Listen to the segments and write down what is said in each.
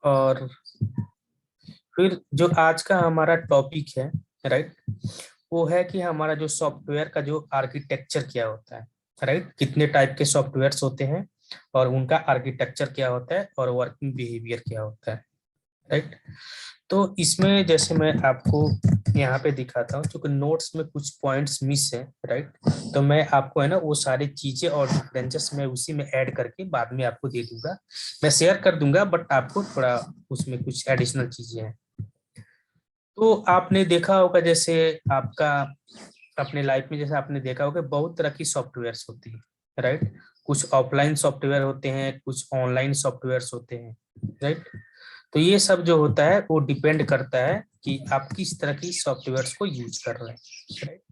और फिर जो आज का हमारा टॉपिक है, राइट, वो है कि हमारा जो सॉफ्टवेयर का जो आर्किटेक्चर क्या होता है, राइट, कितने टाइप के सॉफ्टवेयर्स होते हैं और उनका आर्किटेक्चर क्या होता है और वर्किंग बिहेवियर क्या होता है, राइट। तो इसमें जैसे मैं आपको यहाँ पे दिखाता हूँ, क्योंकि नोट्स में कुछ पॉइंट्स मिस है, राइट, तो मैं आपको है ना वो सारी चीजें और डिफरेंसेस मैं उसी में ऐड करके बाद में आपको दे दूंगा, मैं शेयर कर दूंगा, बट आपको थोड़ा उसमें कुछ एडिशनल चीजें हैं। तो आपने देखा होगा जैसे आपका अपने लाइफ में, जैसे आपने देखा होगा बहुत तरह की सॉफ्टवेयर्स होती है, राइट। कुछ ऑफलाइन सॉफ्टवेयर होते हैं, कुछ ऑनलाइन सॉफ्टवेयर्स होते हैं, राइट। तो ये सब जो होता है वो डिपेंड करता है कि आप किस तरह की सॉफ्टवेयर्स को यूज कर रहे हैं, राइट।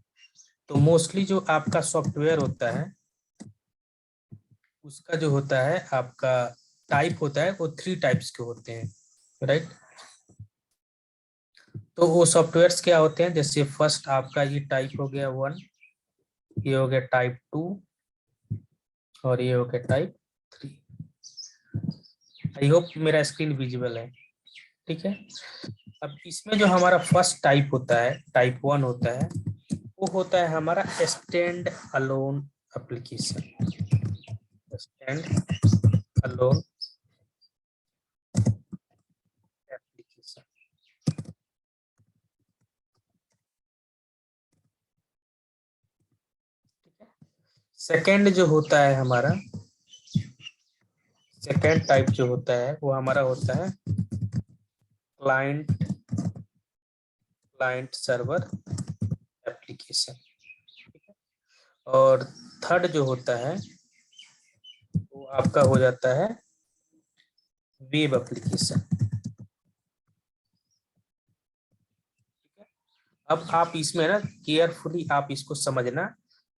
तो मोस्टली जो आपका सॉफ्टवेयर होता है उसका जो होता है आपका टाइप होता है, वो 3 टाइप्स के होते हैं, राइट। तो वो सॉफ्टवेयर्स क्या होते हैं, जैसे फर्स्ट आपका ये टाइप हो गया 1, ये हो गया टाइप 2 और ये हो गया टाइप 3। आई होप मेरा स्क्रीन विजिबल है, ठीक है। अब इसमें जो हमारा फर्स्ट टाइप होता है, टाइप 1 होता है, वो होता है हमारा stand alone application, stand alone application. Second जो होता है हमारा, सेकेंड टाइप जो होता है वो हमारा होता है क्लाइंट क्लाइंट सर्वर एप्लीकेशन। और थर्ड जो होता है वो आपका हो जाता है वेब एप्लीकेशन। अब आप इसमें ना केयरफुली आप इसको समझना,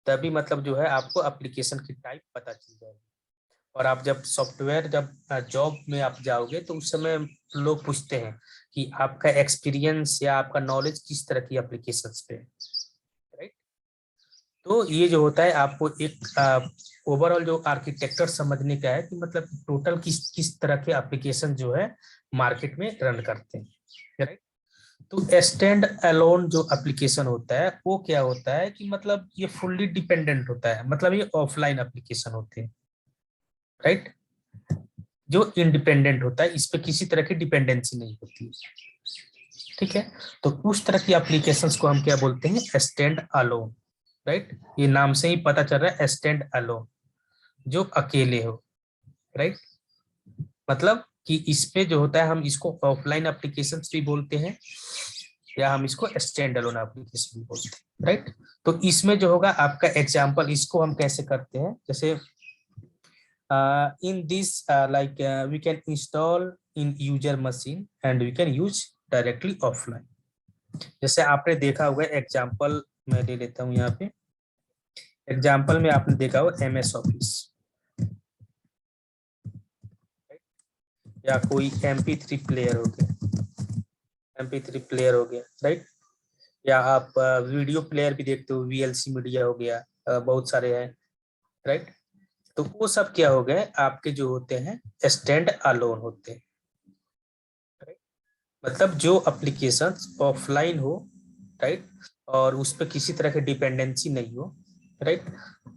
तभी मतलब जो है आपको एप्लीकेशन की टाइप पता चल जाएगी। और आप जब सॉफ्टवेयर जब जॉब में आप जाओगे तो उस समय लोग पूछते हैं कि आपका एक्सपीरियंस या आपका नॉलेज किस तरह की एप्लीकेशंस पे है, राइट। तो ये जो होता है आपको एक ओवरऑल जो आर्किटेक्चर समझने का है कि मतलब टोटल किस किस तरह के एप्लीकेशन जो है मार्केट में रन करते हैं, राइट। तो स्टैंड अलोन जो एप्लीकेशन होता है वो क्या होता है कि मतलब ये फुल्ली डिपेंडेंट होता है, मतलब ये ऑफलाइन एप्लीकेशन होते हैं, राइट। जो इंडिपेंडेंट होता है, इस पे किसी तरह की डिपेंडेंसी नहीं होती है, ठीक है। तो उस तरह की एप्लीकेशंस को हम क्या बोलते हैं, स्टैंड अलोन, राइट। ये नाम से ही पता चल रहा है स्टैंड अलोन, जो अकेले हो, राइट। मतलब कि इस पे जो होता है हम इसको ऑफलाइन एप्लीकेशन भी बोलते हैं या हम इसको स्टैंड अलोन एप्लीकेशन भी बोलते हैं, राइट। तो इसमें जो होगा आपका एग्जांपल, इसको हम कैसे करते हैं, जैसे in this like we can install in user machine and we can use directly offline। जैसे आपने देखा होगा एग्जांपल मैं ले लेता हूँ यहाँ पे, एग्जांपल में आपने देखा होगा एमएस ऑफिस या कोई MP3 प्लेयर हो गया, MP3 प्लेयर हो गया, राइट। या आप वीडियो प्लेयर भी देखते हो, VLC मीडिया हो गया, बहुत सारे हैं, राइट। तो वो सब क्या हो गए आपके जो होते हैं स्टैंड अलोन होते हैं, मतलब जो एप्लीकेशन ऑफलाइन हो, राइट, और उस पर किसी तरह की डिपेंडेंसी नहीं हो, राइट,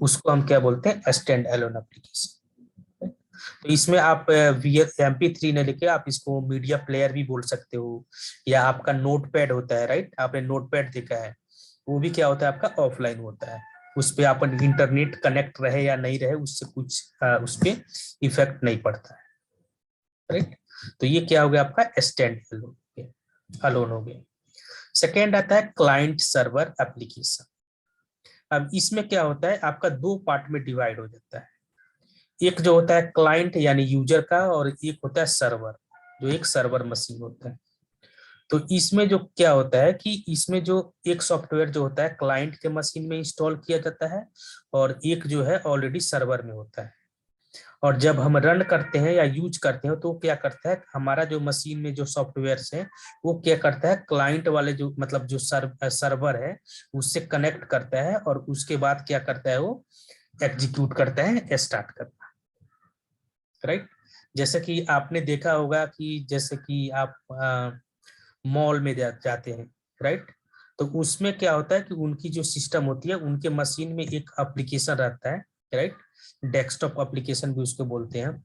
उसको हम क्या बोलते हैं, स्टैंड अलोन एप्लीकेशन। तो इसमें आप MP3 ने लेके आप इसको मीडिया प्लेयर भी बोल सकते हो, या आपका नोट पैड होता है, राइट, आपने नोट पैड देखा है, वो भी क्या होता है आपका ऑफलाइन होता है, उस पर आप इंटरनेट कनेक्ट रहे या नहीं रहे उससे कुछ उस पर इफेक्ट नहीं पड़ता है, राइट। तो ये क्या हो गया आपका स्टैंड अलोन हो गया। सेकेंड आता है क्लाइंट सर्वर एप्लीकेशन। अब इसमें क्या होता है आपका 2 पार्ट में डिवाइड हो जाता है, एक जो होता है क्लाइंट यानी यूजर का, और एक होता है सर्वर, जो एक सर्वर मशीन होता है। तो इसमें जो क्या होता है कि इसमें जो एक सॉफ्टवेयर जो होता है क्लाइंट के मशीन में इंस्टॉल किया जाता है और एक जो है ऑलरेडी सर्वर में होता है। और जब हम रन करते हैं या यूज करते हैं तो क्या करता है हमारा जो मशीन में जो सॉफ्टवेयर है वो क्या करता है क्लाइंट वाले जो मतलब जो सर्वर है उससे कनेक्ट करता है और उसके बाद क्या करता है वो एग्जीक्यूट करता है, स्टार्ट करता है, राइट। जैसे कि आपने देखा होगा कि जैसे कि आप मॉल में जाते हैं, राइट। तो उसमें क्या होता है कि उनकी जो सिस्टम होती है, उनके मशीन में एक एप्लीकेशन रहता है, राइट। डेस्कटॉप एप्लीकेशन भी उसको बोलते हैं।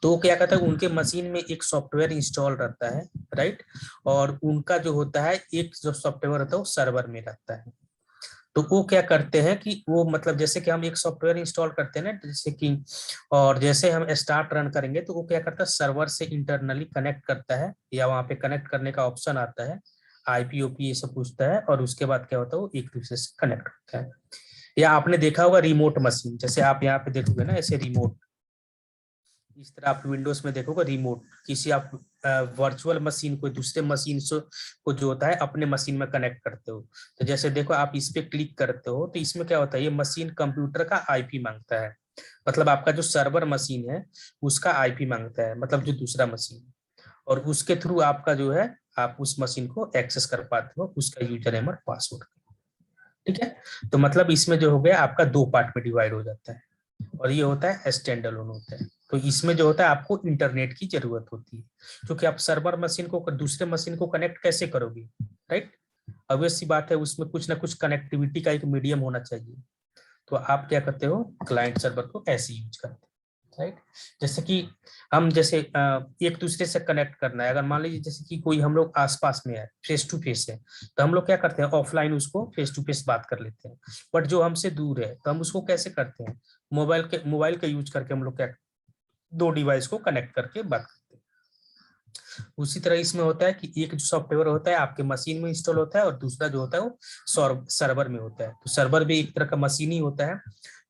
तो वो क्या कहता है, उनके मशीन में एक सॉफ्टवेयर इंस्टॉल रहता है, राइट। और उनका जो होता है, एक जो सॉफ्टवेयर रहता है वो सर्वर में रहता है। तो वो क्या करते हैं कि वो मतलब जैसे कि हम एक सॉफ्टवेयर इंस्टॉल करते हैं ना, जैसे कि, और जैसे हम स्टार्ट रन करेंगे तो वो क्या करता है, सर्वर से इंटरनली कनेक्ट करता है, या वहां पे कनेक्ट करने का ऑप्शन आता है, आईपी ओपी ये सब पूछता है, और उसके बाद क्या होता है, वो एक दूसरे से कनेक्ट करता है। या आपने देखा होगा रिमोट मशीन, जैसे आप यहाँ पे देखोगे ना ऐसे रिमोट, इस तरह आप विंडोज में देखोगे रिमोट, किसी आप वर्चुअल मशीन को दूसरे मशीन से को जो होता है अपने मशीन में कनेक्ट करते हो। तो जैसे देखो आप इस पे क्लिक करते हो तो इसमें क्या होता है, ये मशीन कंप्यूटर का आईपी मांगता है, मतलब आपका जो सर्वर मशीन है उसका आईपी मांगता है, मतलब जो दूसरा मशीन, और उसके थ्रू आपका जो है आप उस मशीन को एक्सेस कर पाते हो, उसका यूजर नेम और पासवर्ड। ठीक है। तो मतलब इसमें जो हो गया आपका दो पार्ट में डिवाइड हो जाता है, और ये होता है स्टैंड अलोन होता है। तो इसमें जो होता है आपको इंटरनेट की जरूरत होती है, क्योंकि आप सर्वर मशीन को दूसरे मशीन को कनेक्ट कैसे करोगे, राइट। ऑब्वियस सी बात है, उसमें कुछ ना कुछ कनेक्टिविटी का एक मीडियम होना चाहिए। तो आप क्या करते हो, क्लाइंट सर्वर को ऐसे यूज करते हो, राइट। जैसे कि हम जैसे एक दूसरे से कनेक्ट करना है, अगर मान लीजिए जैसे कि कोई हम लोग आसपास में है, फेस टू फेस है, तो हम लोग क्या करते हैं, ऑफलाइन उसको फेस टू फेस बात कर लेते हैं। बट जो हमसे दूर है तो हम उसको कैसे करते हैं, मोबाइल का यूज करके हम लोग क्या, दो डिवाइस को कनेक्ट करके बात करते हैं। उसी तरह इसमें होता है कि एक जो सॉफ्टवेयर होता है आपके मशीन में इंस्टॉल होता है, और दूसरा जो होता है वो सर्वर में होता है। तो सर्वर भी एक तरह का मशीन ही होता है,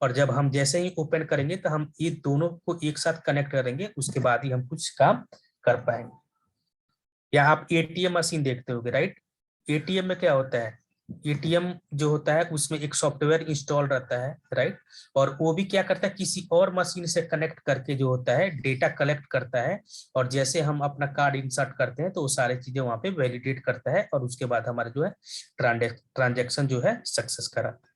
और जब हम जैसे ही ओपन करेंगे तो हम ये दोनों को एक साथ कनेक्ट करेंगे, उसके बाद ही हम कुछ काम कर पाएंगे। या आप एटीएम मशीन देखते होगे, राइट। एटीएम में क्या होता है, एटीएम जो होता है उसमें एक सॉफ्टवेयर इंस्टॉल रहता है, राइट। और वो भी क्या करता है, किसी और मशीन से कनेक्ट करके जो होता है डेटा कलेक्ट करता है, और जैसे हम अपना कार्ड इंसर्ट करते हैं तो वो सारी चीजें वहां पे वैलिडेट करता है, और उसके बाद हमारा जो है ट्रांजेक्शन जो है सक्सेस कराता है।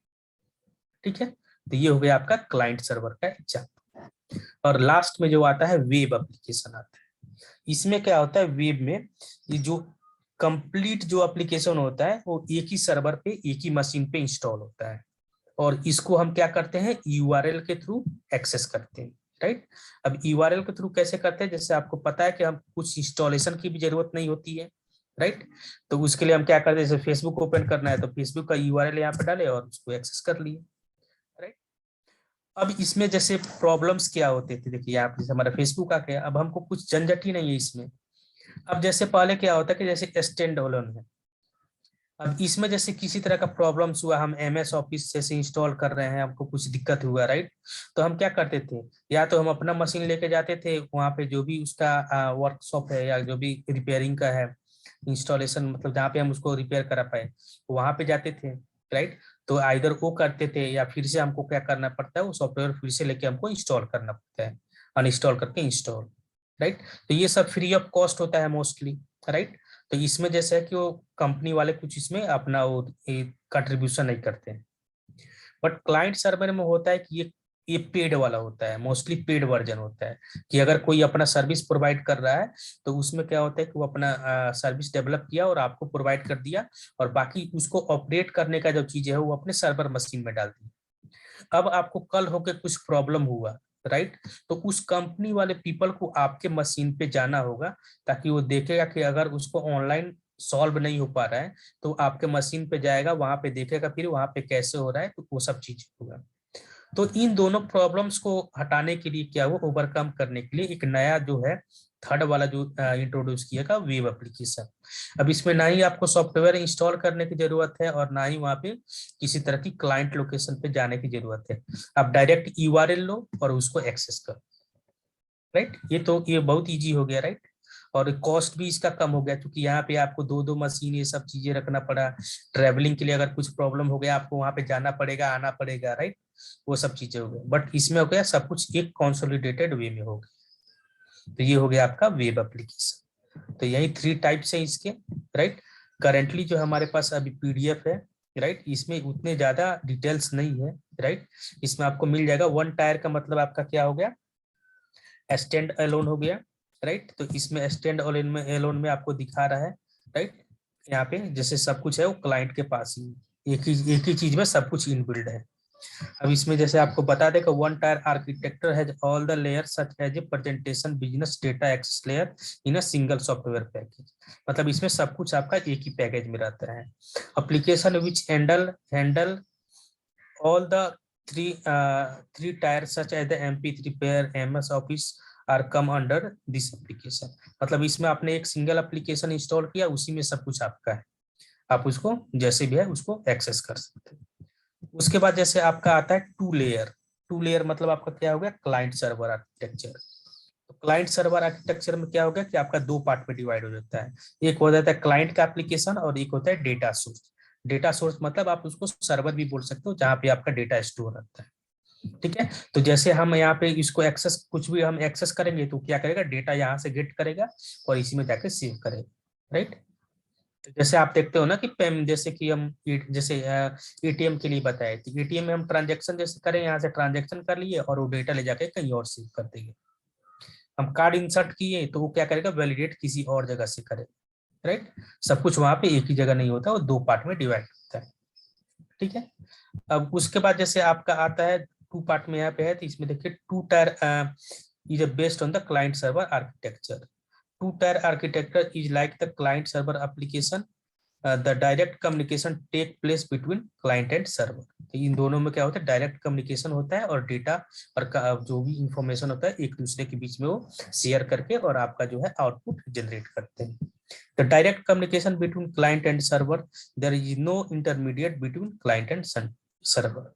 ठीक है। तो ये हो गया आपका क्लाइंट सर्वर का एग्जाम्पल। और लास्ट में जो आता है वेब एप्लीकेशन आता है। इसमें क्या होता है, वेब में ये जो कंप्लीट जो एप्लीकेशन होता है वो एक ही सर्वर पे एक ही मशीन पे इंस्टॉल होता है, और इसको हम क्या करते हैं, यूआरएल के थ्रू एक्सेस करते हैं, राइट। अब यूआरएल के थ्रू कैसे करते हैं, जैसे आपको पता है कि हम कुछ इंस्टॉलेशन की भी जरूरत नहीं होती है, राइट। तो उसके लिए हम क्या करते हैं, जैसे फेसबुक ओपन करना है तो फेसबुक का यूआरएल यहाँ पे डाले और उसको एक्सेस कर लिए, राइट। अब इसमें जैसे प्रॉब्लम्स क्या होते थे, देखिए यहाँ पे जैसे हमारा फेसबुक आ गया, अब हमको कुछ झंझट ही नहीं है इसमें। अब जैसे पहले क्या होता है कि जैसे स्टैंड अलोन है, अब इसमें जैसे किसी तरह का प्रॉब्लम्स हुआ, हम एमएस ऑफिस जैसे इंस्टॉल कर रहे हैं, हमको कुछ दिक्कत हुआ, राइट। तो हम क्या करते थे, या तो हम अपना मशीन लेके जाते थे वहां पे जो भी उसका वर्कशॉप है, या जो भी रिपेयरिंग का है इंस्टॉलेशन, मतलब जहाँ पे हम उसको रिपेयर करा पाए वहां पे जाते थे, राइट। तो आइदर वो करते थे, या फिर से हमको क्या करना पड़ता है, वो सॉफ्टवेयर फिर से लेके हमको इंस्टॉल करना पड़ता है, अनइंस्टॉल करके इंस्टॉल, राइट। तो ये सब फ्री ऑफ कॉस्ट होता है मोस्टली, राइट। तो इसमें जैसे है कि वो कंपनी वाले कुछ इसमें अपना वो कंट्रीब्यूशन नहीं करते हैं। बट क्लाइंट सर्वर में होता है कि ये पेड वाला होता है, मोस्टली पेड वर्जन होता है, कि अगर कोई अपना सर्विस प्रोवाइड कर रहा है तो उसमें क्या होता है कि वो अपना सर्विस डेवलप किया और आपको प्रोवाइड कर दिया, और बाकी उसको ऑपरेट करने का जो चीज है वो अपने सर्वर मशीन में डाल दी। अब आपको कल होके कुछ प्रॉब्लम हुआ, राइट। तो उस कंपनी वाले पीपल को आपके मशीन पे जाना होगा, ताकि वो देखेगा कि अगर उसको ऑनलाइन सॉल्व नहीं हो पा रहा है तो आपके मशीन पे जाएगा, वहां पे देखेगा, फिर वहां पे कैसे हो रहा है, तो वो सब चीज होगा। तो इन दोनों प्रॉब्लम्स को हटाने के लिए क्या, वो ओवरकम करने के लिए एक नया जो है थर्ड वाला जो इंट्रोड्यूस किया था, वेब एप्लीकेशन। अब इसमें ना ही आपको सॉफ्टवेयर इंस्टॉल करने की जरूरत है, और ना ही वहां पे किसी तरह की क्लाइंट लोकेशन पे जाने की जरूरत है। आप डायरेक्ट यूआरएल लो और उसको एक्सेस करो, राइट। ये बहुत इजी हो गया, राइट। और कॉस्ट भी इसका कम हो गया, क्योंकि यहाँ पे आपको दो दो मशीन ये सब चीजें रखना पड़ा, ट्रेवलिंग के लिए अगर कुछ प्रॉब्लम हो गया आपको वहां पे जाना पड़ेगा, आना पड़ेगा, राइट। वो सब चीजें हो गई, बट इसमें हो गया सब कुछ एक कंसोलिडेटेड वे में हो गया। तो ये हो गया आपका वेब एप्लीकेशन। तो यही थ्री टाइप्स है इसके, राइट। करेंटली जो हमारे पास अभी पीडीएफ है, राइट, इसमें उतने ज्यादा डिटेल्स नहीं है, राइट। इसमें आपको मिल जाएगा वन टायर का मतलब आपका क्या हो गया, स्टैंड अलोन हो गया, राइट। तो इसमें स्टैंड अलोन में आपको दिखा रहा है, राइट। यहाँ पे जैसे सब कुछ है वो क्लाइंट के पास ही, एक ही चीज में सब कुछ इनबिल्ड है। अब इसमें जैसे आपको बता दें कि one tier architecture has all the layer such as a presentation business data access layer in a single software package. मतलब इसमें सब कुछ आपका एक ही पैकेज में रहता है। Application which handle all the three tiers such as the MP3 player, MS Office are come under this application। मतलब इसमें आपने एक सिंगल एप्लीकेशन इंस्टॉल किया, उसी में सब कुछ आपका है, आप उसको जैसे भी है उसको एक्सेस कर सकते हैं। उसके बाद जैसे आपका आता है टू लेयर मतलब आपका क्या हो गया, क्लाइंट सर्वर आर्किटेक्चर। तो क्लाइंट सर्वर आर्किटेक्चर में क्या हो गया कि आपका दो पार्ट में डिवाइड हो जाता है। एक हो जाता है क्लाइंट का एप्लीकेशन और एक होता है डेटा सोर्स। डेटा सोर्स मतलब आप उसको सर्वर भी बोल सकते हो, जहाँ पे आपका डेटा स्टोर रहता है, ठीक है। तो जैसे हम यहाँ पे इसको एक्सेस, कुछ भी हम एक्सेस करेंगे तो क्या करेगा, डेटा यहाँ से गेट करेगा और इसी में जाके सेव करेगा, राइट। तो जैसे आप देखते हो ना कि पेम, जैसे कि हम जैसे एटीएम के लिए बताए, तो एटीएम में हम ट्रांजेक्शन जैसे करें, यहाँ से ट्रांजेक्शन कर लिए और वो डेटा ले जाके कहीं और सेव कर देंगे। हम कार्ड इंसर्ट किए तो वो क्या करेगा, वैलिडेट किसी और जगह से करेगा, राइट। सब कुछ वहां पे एक ही जगह नहीं होता, वो दो पार्ट में डिवाइड होता है, ठीक है। अब उसके बाद जैसे आपका आता है टू पार्ट में यहाँ पे है, तो इसमें देखिए two tier is based on the client server architecture. Two tier architecture is like the client server application, the direct communication take place between client and server. तो इन दोनों में क्या होता है, डायरेक्ट कम्युनिकेशन होता है और डेटा और जो भी इंफॉर्मेशन होता है एक दूसरे के बीच में वो शेयर करके और आपका जो है आउटपुट जनरेट करते हैं। The direct communication between client and server, there is no intermediate between client and server,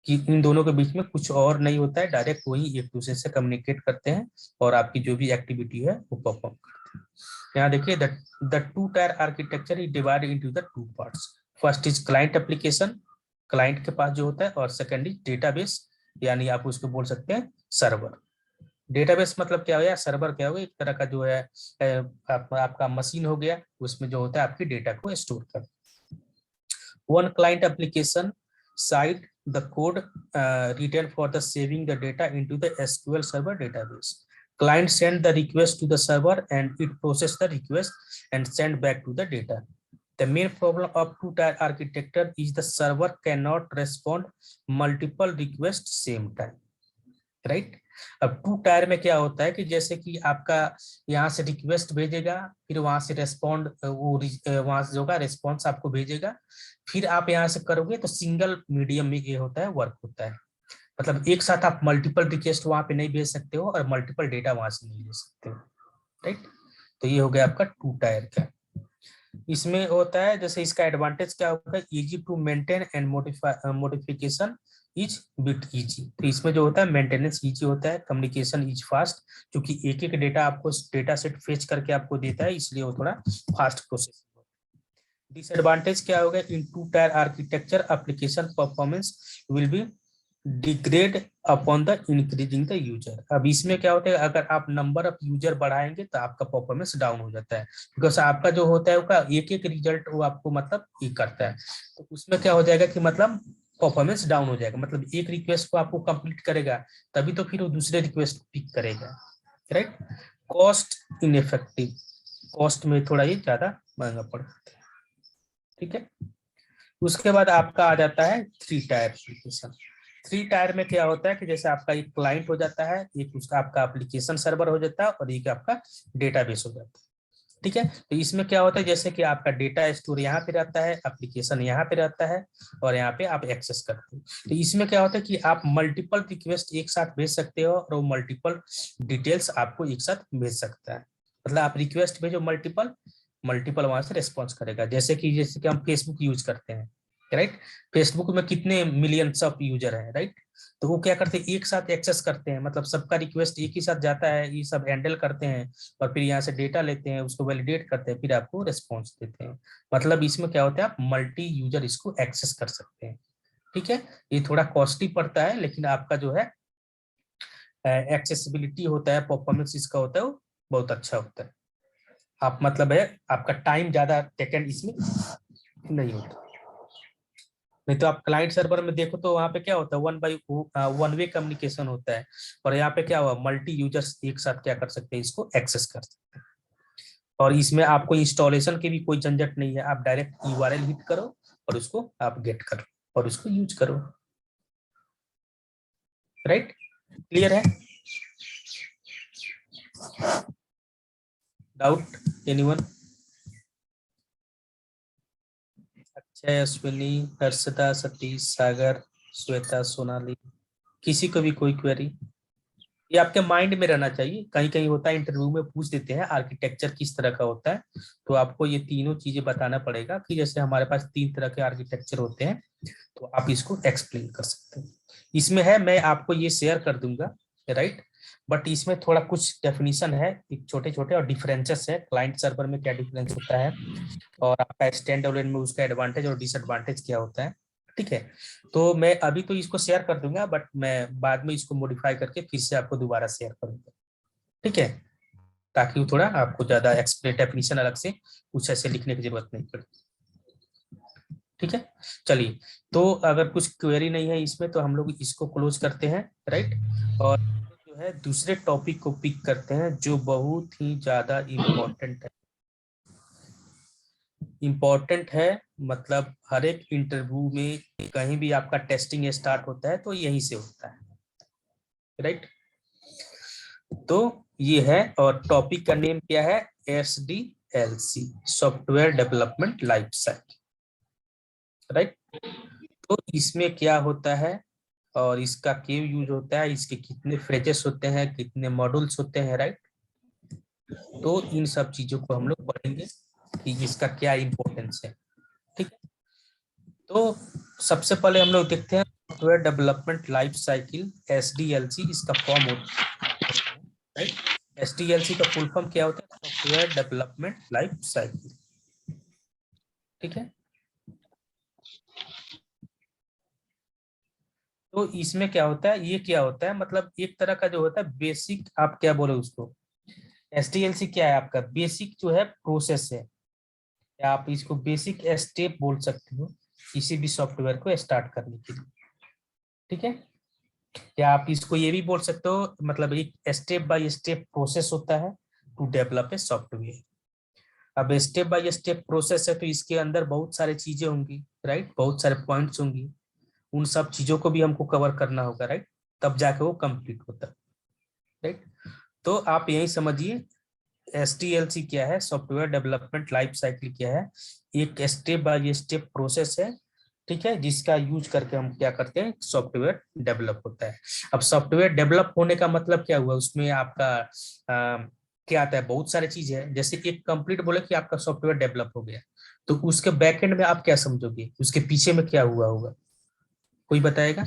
कि इन दोनों के बीच में कुछ और नहीं होता है, डायरेक्ट वही एक दूसरे से कम्युनिकेट करते हैं और आपकी जो भी एक्टिविटी है वो परफॉर्म करते हैं। यहाँ देखिए the two tier architecture is divided into the two parts. First is client application, client के पास जो होता है, और सेकंड इज डेटाबेस, यानी आप उसको बोल सकते हैं सर्वर। डेटाबेस मतलब क्या हो गया, सर्वर क्या हो गया, एक तरह का जो है आपका मशीन हो गया, उसमें जो होता है आपकी डेटा को स्टोर कर। One client application side the code written for the saving the data into the SQL Server database. Client send the request to the server and it process the request and send back to the data. The main problem of two-tier architecture is the server cannot respond multiple requests same time, right? अब to tyre में क्या होता है कि जैसे कि आपका यहाँ से रिक्वेस्ट भेजेगा, फिर वहां से रेस्पॉन्ड, वो वहां से जो होगा रेस्पॉन्स आपको भेजेगा, फिर आप यहाँ से करोगे तो सिंगल मीडियम में ये होता है, वर्क होता है। मतलब एक साथ आप मल्टीपल रिक्वेस्ट वहां पे नहीं भेज सकते हो और मल्टीपल डेटा वहां से नहीं ले सकते हो, राइट। तो ये हो गया आपका टू टायर का। इसमें होता है जैसे इसका एडवांटेज क्या होगा, easy to maintain and modification is bit easy. तो इसमें जो होता है मेंटेनेंस इजी होता है, कम्युनिकेशन इज फास्ट, क्योंकि एक एक डेटा आपको डेटा सेट फेच करके आपको देता है, इसलिए वो थोड़ा फास्ट प्रोसेस। डिसएडवांटेज क्या होगा, in two tier architecture application performance will be degrade upon the increasing the user. अब इसमें क्या होता है, अगर आप नंबर ऑफ यूजर बढ़ाएंगे तो आपका परफॉर्मेंस डाउन हो जाता है, बिकॉज आपका जो होता है उसका एक एक रिजल्ट वो आपको मतलब ये करता है। तो उसमें क्या हो जाएगा कि मतलब परफॉर्मेंस डाउन हो जाएगा, मतलब एक रिक्वेस्ट को आपको कंप्लीट करेगा तभी तो फिर वो दूसरे रिक्वेस्ट पिक करेगा, राइट। कॉस्ट इनइफेक्टिव, कॉस्ट में थोड़ा ये ज्यादा महंगा पड़ता है, ठीक है। उसके बाद आपका आ जाता है three tier application. Three tier में क्या होता है कि जैसे आपका एक क्लाइंट हो जाता है, एक उसका आपका एप्लीकेशन सर्वर हो जाता है और एक आपका डेटाबेस हो जाता है, ठीक है। तो इसमें क्या होता है, जैसे कि आपका डेटा स्टोर यहाँ पे रहता है, एप्लीकेशन यहाँ पे रहता है और यहाँ पे आप एक्सेस करते हो। तो इसमें क्या होता है कि आप मल्टीपल रिक्वेस्ट एक साथ भेज सकते हो और वो मल्टीपल डिटेल्स आपको एक साथ भेज सकता है। मतलब आप रिक्वेस्ट भेजो मल्टीपल, मल्टीपल वहां से रेस्पॉन्स करेगा। जैसे कि हम फेसबुक यूज करते हैं, राइट। फेसबुक में कितने मिलियंस ऑफ यूजर हैं, राइट। तो वो क्या करते हैं, एक साथ एक्सेस करते हैं, मतलब सबका रिक्वेस्ट एक ही साथ जाता है, ये सब हैंडल करते हैं और फिर यहाँ से डेटा लेते हैं, उसको वैलिडेट करते हैं, फिर आपको रिस्पॉन्स देते हैं। मतलब इसमें क्या होता है, आप मल्टी यूजर इसको एक्सेस कर सकते हैं, ठीक है। ये थोड़ा कॉस्टली पड़ता है, लेकिन आपका जो है एक्सेसिबिलिटी होता है, परफॉर्मेंस इसका होता है वो बहुत अच्छा होता है। आप मतलब है आपका टाइम ज्यादा टेकन इसमें नहीं होता। नहीं तो आप क्लाइंट सर्वर में देखो तो वहाँ पे क्या होता है, वन वे कम्युनिकेशन होता है, और यहाँ पे क्या हुआ, मल्टी यूजर्स एक साथ क्या कर सकते हैं, इसको एक्सेस कर सकते हैं। और इसमें आपको इंस्टॉलेशन की भी कोई झंझट नहीं है, आप डायरेक्ट यूआरएल हिट करो और उसको आप गेट करो और उसको यूज करो। राइट, क्लियर है? Doubt anyone? अक्षय, अश्विनी, हर्षदा, सतीश, सागर, श्वेता, सोनाली, किसी को भी कोई क्वेरी? ये आपके माइंड में रहना चाहिए, कहीं कहीं होता है इंटरव्यू में पूछ देते हैं आर्किटेक्चर किस तरह का होता है, तो आपको ये तीनों चीजें बताना पड़ेगा कि जैसे हमारे पास 3 तरह के आर्किटेक्चर होते हैं, तो आप इसको एक्सप्लेन कर सकते हैं। इसमें है, मैं आपको ये शेयर कर दूंगा, राइट, बट इसमें थोड़ा कुछ डेफिनेशन है, एक छोटे छोटे और डिफरेंसेस है, क्लाइंट सर्वर में क्या डिफरेंस होता है और आपका स्टैंड अलोन में उसका एडवांटेज और डिसएडवांटेज क्या होता है। ठीक है, तो मैं अभी तो इसको शेयर कर दूंगा, बट मैं बाद में इसको मॉडिफाई करके फिर से आपको दोबारा शेयर करूंगा। ठीक है, ताकि वो थोड़ा आपको ज्यादा एक्सप्लेन डेफिनेशन अलग से कुछ ऐसे लिखने की जरूरत नहीं पड़े। ठीक है, चलिए, तो अगर कुछ क्वेरी नहीं है इसमें तो हम लोग इसको क्लोज करते हैं, राइट, और जो है दूसरे टॉपिक को पिक करते हैं जो बहुत ही ज्यादा इम्पोर्टेंट है, मतलब हर एक इंटरव्यू में कहीं भी आपका टेस्टिंग स्टार्ट होता है तो यहीं से होता है, राइट। तो ये है, और टॉपिक का नेम क्या है, SDLC, software development life cycle, right. तो इसमें क्या होता है और इसका क्यों यूज होता है, इसके कितने फेजेस होते हैं, कितने मॉड्यूल्स होते हैं, राइट। तो इन सब चीजों को हम लोग पढ़ेंगे कि इसका क्या इम्पोर्टेंस है। ठीक है, तो सबसे पहले हम लोग देखते हैं software development life cycle, SDLC, इसका फॉर्म होता है, राइट। SDLC का फुल फॉर्म क्या होता है, सॉफ्टवेयर डेवलपमेंट लाइफ साइकिल। ठीक है, तो इसमें क्या होता है, ये क्या होता है, मतलब एक तरह का जो होता है बेसिक, आप क्या बोले उसको, SDLC क्या है, आपका बेसिक जो है प्रोसेस है, या आप इसको बेसिक स्टेप बोल सकते हो किसी भी सॉफ्टवेयर को स्टार्ट करने के लिए। ठीक है, या आप इसको ये भी बोल सकते हो, मतलब एक स्टेप बाय स्टेप प्रोसेस होता है टू डेवलप ए सॉफ्टवेयर। अब स्टेप बाय स्टेप प्रोसेस है तो इसके अंदर बहुत सारी चीजें होंगी, राइट, बहुत सारे पॉइंट्स होंगी, उन सब चीजों को भी हमको कवर करना होगा, राइट, तब जाके वो कंप्लीट होता है, राइट। तो आप यही समझिए, SDLC क्या है, सॉफ्टवेयर डेवलपमेंट लाइफ साइकिल क्या है, एक स्टेप बाय स्टेप प्रोसेस है, ठीक है, जिसका यूज करके हम क्या करते हैं, सॉफ्टवेयर डेवलप होता है। अब सॉफ्टवेयर डेवलप होने का मतलब क्या हुआ, उसमें आपका क्या आता है, बहुत सारी चीज है, जैसे एक कंप्लीट बोले कि आपका सॉफ्टवेयर डेवलप हो गया, तो उसके बैकएंड में आप क्या समझोगे, उसके पीछे में क्या हुआ होगा, कोई बताएगा?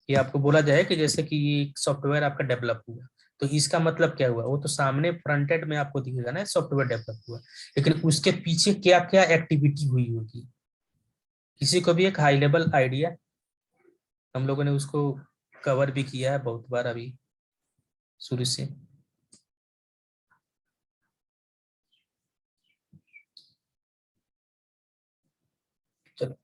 कि आपको बोला जाए कि जैसे कि ये सॉफ्टवेयर आपका डेवलप हुआ, तो इसका मतलब क्या हुआ, वो तो सामने फ्रंट एंड में आपको दिखेगा ना सॉफ्टवेयर डेवलप हुआ, लेकिन उसके पीछे क्या क्या एक्टिविटी हुई होगी, किसी को भी एक हाई लेवल आइडिया? हम लोगों ने उसको कवर भी किया है बहुत बार अभी शुरू से। चलो,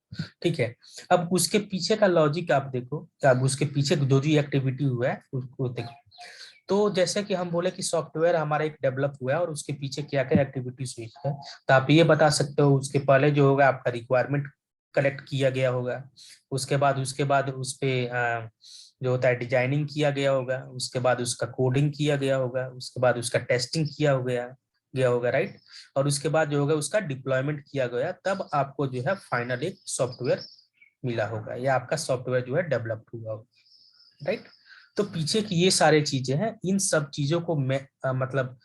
ठीक है, अब उसके पीछे का लॉजिक आप देखो, अब उसके पीछे जो जो एक्टिविटी हुआ है उसको देखो। तो जैसे कि हम बोले कि सॉफ्टवेयर हमारा एक डेवलप हुआ है और उसके पीछे क्या क्या एक्टिविटीज हुई है, तो आप ये बता सकते हो, उसके पहले जो होगा आपका रिक्वायरमेंट कलेक्ट किया गया होगा, उसके बाद उस पे जो होता है डिजाइनिंग किया गया होगा, उसके बाद उसका कोडिंग किया गया होगा, उसके बाद उसका टेस्टिंग किया हो गया गया होगा, राइट, और उसके बाद जो होगा उसका डिप्लॉयमेंट किया गया, तब आपको जो है फाइनल एक सॉफ्टवेयर मिला होगा या आपका सॉफ्टवेयर जो है डेवलप हुआ होगा, राइट। तो पीछे की ये सारे चीजें हैं, इन सब चीजों को मैं मतलब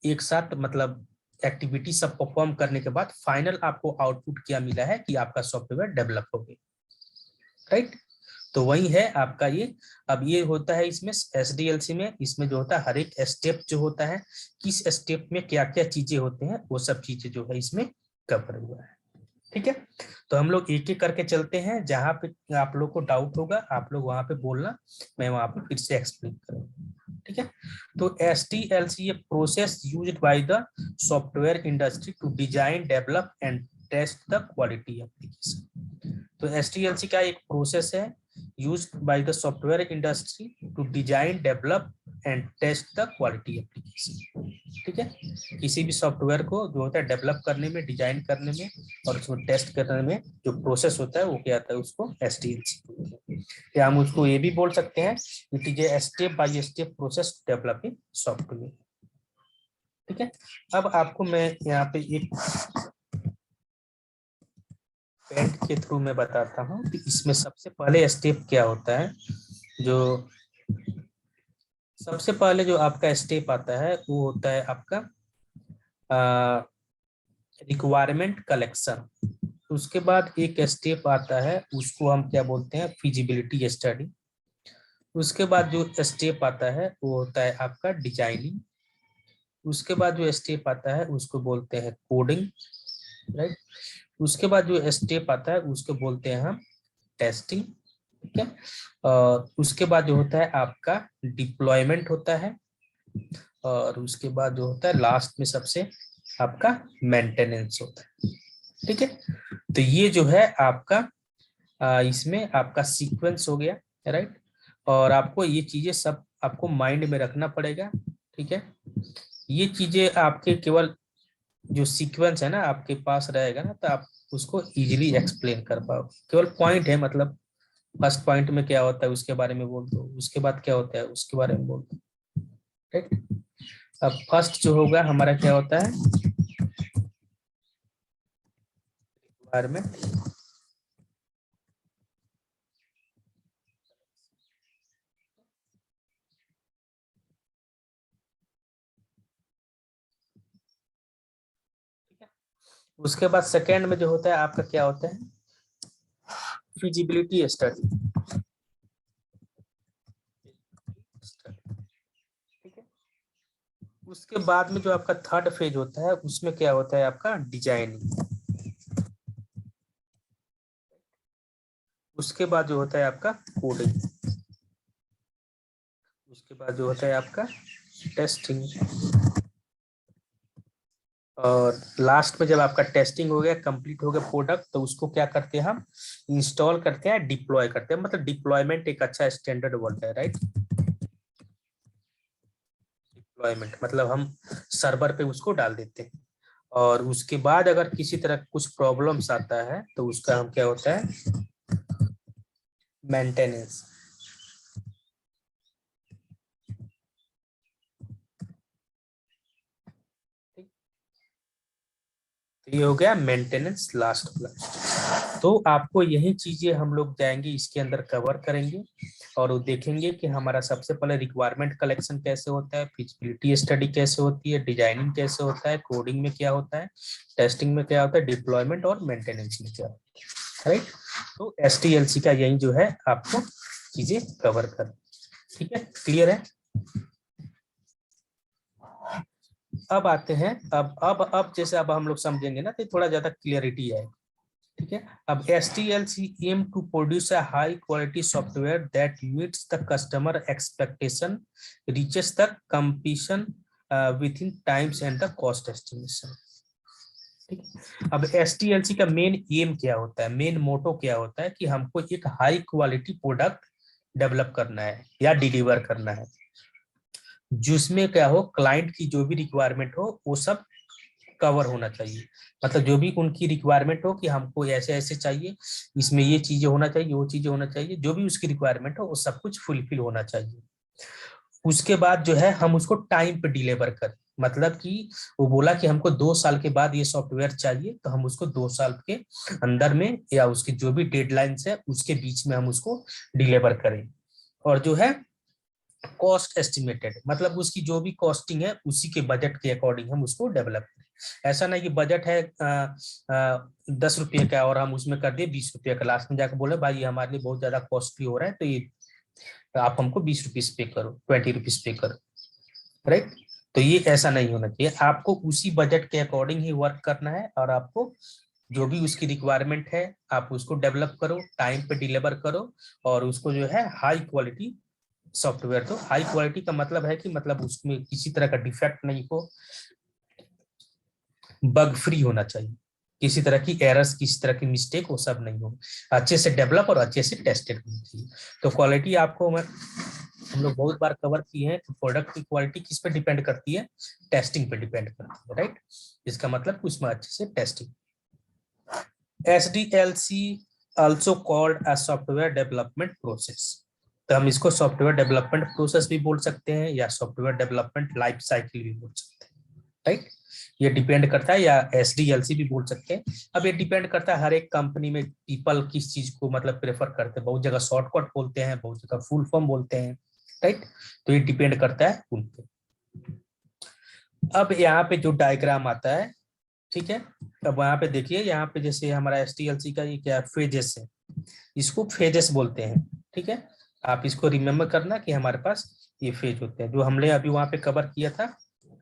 एक साथ, मतलब एक्टिविटी सब परफॉर्म करने के बाद फाइनल आपको आउटपुट क्या मिला है कि आपका सॉफ्टवेयर डेवलप हो गया, राइट। तो वही है आपका ये। अब ये होता है इसमें SDLC में, इसमें जो होता है हर एक स्टेप जो होता है, किस स्टेप में क्या क्या चीजें होते हैं, वो सब चीजें जो है इसमें कवर हुआ है। ठीक है, तो हम लोग एक एक करके चलते हैं, जहां पे आप लोग को डाउट होगा आप लोग वहां पे बोलना, मैं वहां पे फिर से एक्सप्लेन करूंगा। ठीक है, तो SDLC ये process used by the software industry to design develop and test the quality application. तो SDLC का एक प्रोसेस है used by the software industry to design, develop and test the quality application। ठीक है, किसी भी सॉफ्टवेयर को जो होता है डेवलप करने में, डिजाइन करने में और उसको टेस्ट करने में जो प्रोसेस होता है वो क्या आता है, उसको SDLC। या हम उसको ये भी बोल सकते हैं it is a step by step process developing software. ठीक है, अब आपको मैं यहाँ पे एक पेंट के थ्रू मैं बताता हूँ कि इसमें सबसे पहले स्टेप क्या होता है। जो सबसे पहले जो आपका स्टेप आता है वो होता है आपका रिक्वायरमेंट कलेक्शन। उसके बाद एक स्टेप आता है उसको हम क्या बोलते हैं, फिजिबिलिटी स्टडी। उसके बाद जो स्टेप आता है वो होता है आपका डिजाइनिंग। उसके बाद जो स्टेप आता है उसको बोलते हैं कोडिंग, राइट। उसके बाद जो स्टेप आता है उसको बोलते हैं हम टेस्टिंग। ठीक है, और उसके बाद जो होता है आपका डिप्लॉयमेंट होता है, और उसके बाद जो होता है लास्ट में सबसे आपका मेंटेनेंस होता है। ठीक है, तो ये जो है आपका इसमें आपका सीक्वेंस हो गया, राइट। और आपको ये चीजें सब आपको माइंड में रखना पड़ेगा। ठीक है, ये चीजें आपके केवल जो सीक्वेंस है ना आपके पास रहेगा ना, तो आप उसको इजीली एक्सप्लेन कर पाओ। केवल पॉइंट है, मतलब फर्स्ट पॉइंट में क्या होता है उसके बारे में बोल दो, उसके बाद क्या होता है उसके बारे में बोल दो। ठीक, अब फर्स्ट जो होगा हमारा क्या होता है, रिक्वायरमेंट। उसके बाद सेकेंड में जो होता है आपका क्या होता है, फिजिबिलिटी स्टडी। ठीक है, उसके बाद में जो आपका थर्ड फेज होता है उसमें क्या होता है आपका डिजाइनिंग। उसके बाद जो होता है आपका कोडिंग। उसके बाद जो होता है आपका टेस्टिंग। और लास्ट में जब आपका टेस्टिंग हो गया, कंप्लीट हो गया प्रोडक्ट, तो उसको क्या करते हैं हम, इंस्टॉल करते हैं, डिप्लॉय करते हैं। मतलब डिप्लॉयमेंट एक अच्छा स्टैंडर्ड वर्ड है, राइट। डिप्लॉयमेंट मतलब हम सर्वर पे उसको डाल देते हैं, और उसके बाद अगर किसी तरह कुछ प्रॉब्लम्स आता है तो उसका हम क्या होता है, मेंटेनेंस। तो ये हो गया मेंटेनेंस लास्ट वाला। तो आपको यही चीजें हम लोग जाएंगे इसके अंदर कवर करेंगे, और वो देखेंगे कि हमारा सबसे पहले रिक्वायरमेंट कलेक्शन कैसे होता है, फिजिबिलिटी स्टडी कैसे होती है, डिजाइनिंग कैसे होता है, कोडिंग में क्या होता है, टेस्टिंग में क्या होता है, डिप्लॉयमेंट और मेंटेनेंस में क्या होता है, राइट। तो SDLC का यही जो है आपको चीजें कवर कर। ठीक है, क्लियर है। अब आते हैं, अब जैसे अब हम लोग समझेंगे ना तो थोड़ा ज्यादा क्लियरिटी है। ठीक है, अब SDLC aim to produce a high quality software that meets the customer expectation, reaches the completion within times and the cost estimation। ठीक है, अब SDLC का मेन एम क्या होता है, मेन मोटो क्या होता है कि हमको एक हाई क्वालिटी प्रोडक्ट डेवलप करना है या डिलीवर करना है, जिसमें क्या हो, क्लाइंट की जो भी रिक्वायरमेंट हो वो सब कवर होना चाहिए। मतलब जो भी उनकी रिक्वायरमेंट हो कि हमको ऐसे ऐसे चाहिए, इसमें ये चीजें होना चाहिए, वो चीजें होना चाहिए, जो भी उसकी रिक्वायरमेंट हो वो सब कुछ फुलफिल होना चाहिए। उसके बाद जो है हम उसको टाइम पे डिलीवर करें। मतलब कि वो बोला कि हमको 2 साल के बाद ये सॉफ्टवेयर चाहिए, तो हम उसको 2 साल के अंदर में या उसकी जो भी डेडलाइंस है उसके बीच में हम उसको डिलीवर करें। और जो है कॉस्ट एस्टिमेटेड, मतलब उसकी जो भी कॉस्टिंग है उसी के बजट के अकॉर्डिंग हम उसको डेवलप करें। ऐसा नहीं कि बजट है 10 रुपये का और हम उसमें कर दिए 20 रुपये का, लास्ट में जाकर बोले भाई ये हमारे लिए बहुत ज्यादा कॉस्टली हो रहा है, तो ये आप हमको 20 रुपीज पे करो, 20 रुपीज पे करो, राइट। तो ये ऐसा नहीं होना चाहिए, आपको उसी बजट के अकॉर्डिंग ही वर्क करना है, और आपको जो भी उसकी रिक्वायरमेंट है आप उसको डेवलप करो, टाइम पे डिलीवर करो, और उसको जो है हाई क्वालिटी सॉफ्टवेयर। तो हाई क्वालिटी का मतलब है कि मतलब उसमें किसी तरह का डिफेक्ट नहीं हो, बग फ्री होना चाहिए। किसी तरह की एरर्स, किसी तरह की मिस्टेक वो सब नहीं हो, अच्छे से डेवलप और अच्छे से टेस्टेड होनी चाहिए। तो क्वालिटी आपको हम लोग बहुत बार कवर किए हैं, तो प्रोडक्ट की क्वालिटी किस पे डिपेंड करती है, टेस्टिंग पे डिपेंड करती है, राइट। इसका मतलब उसमें अच्छे से testing. SDLC also called a software development process, तो हम इसको सॉफ्टवेयर डेवलपमेंट प्रोसेस भी बोल सकते हैं या सॉफ्टवेयर डेवलपमेंट लाइफ साइकिल भी बोल सकते हैं, राइट। ये डिपेंड करता है, या SDLC भी बोल सकते हैं। अब ये डिपेंड करता है हर एक कंपनी में पीपल किस चीज को मतलब प्रेफर करते हैं, बहुत जगह शॉर्टकट बोलते हैं, बहुत जगह फुल फॉर्म बोलते हैं, राइट। तो ये डिपेंड करता है उन पे। अब यहाँ पे जो डायग्राम आता है, ठीक है, अब यहाँ पे देखिए, यहाँ पे जैसे हमारा SDLC का ये क्या फेजेस है, इसको फेजेस बोलते हैं, ठीक है। आप इसको रिमेम्बर करना कि हमारे पास ये फेज होते हैं, जो हमने अभी वहां पे कवर किया था,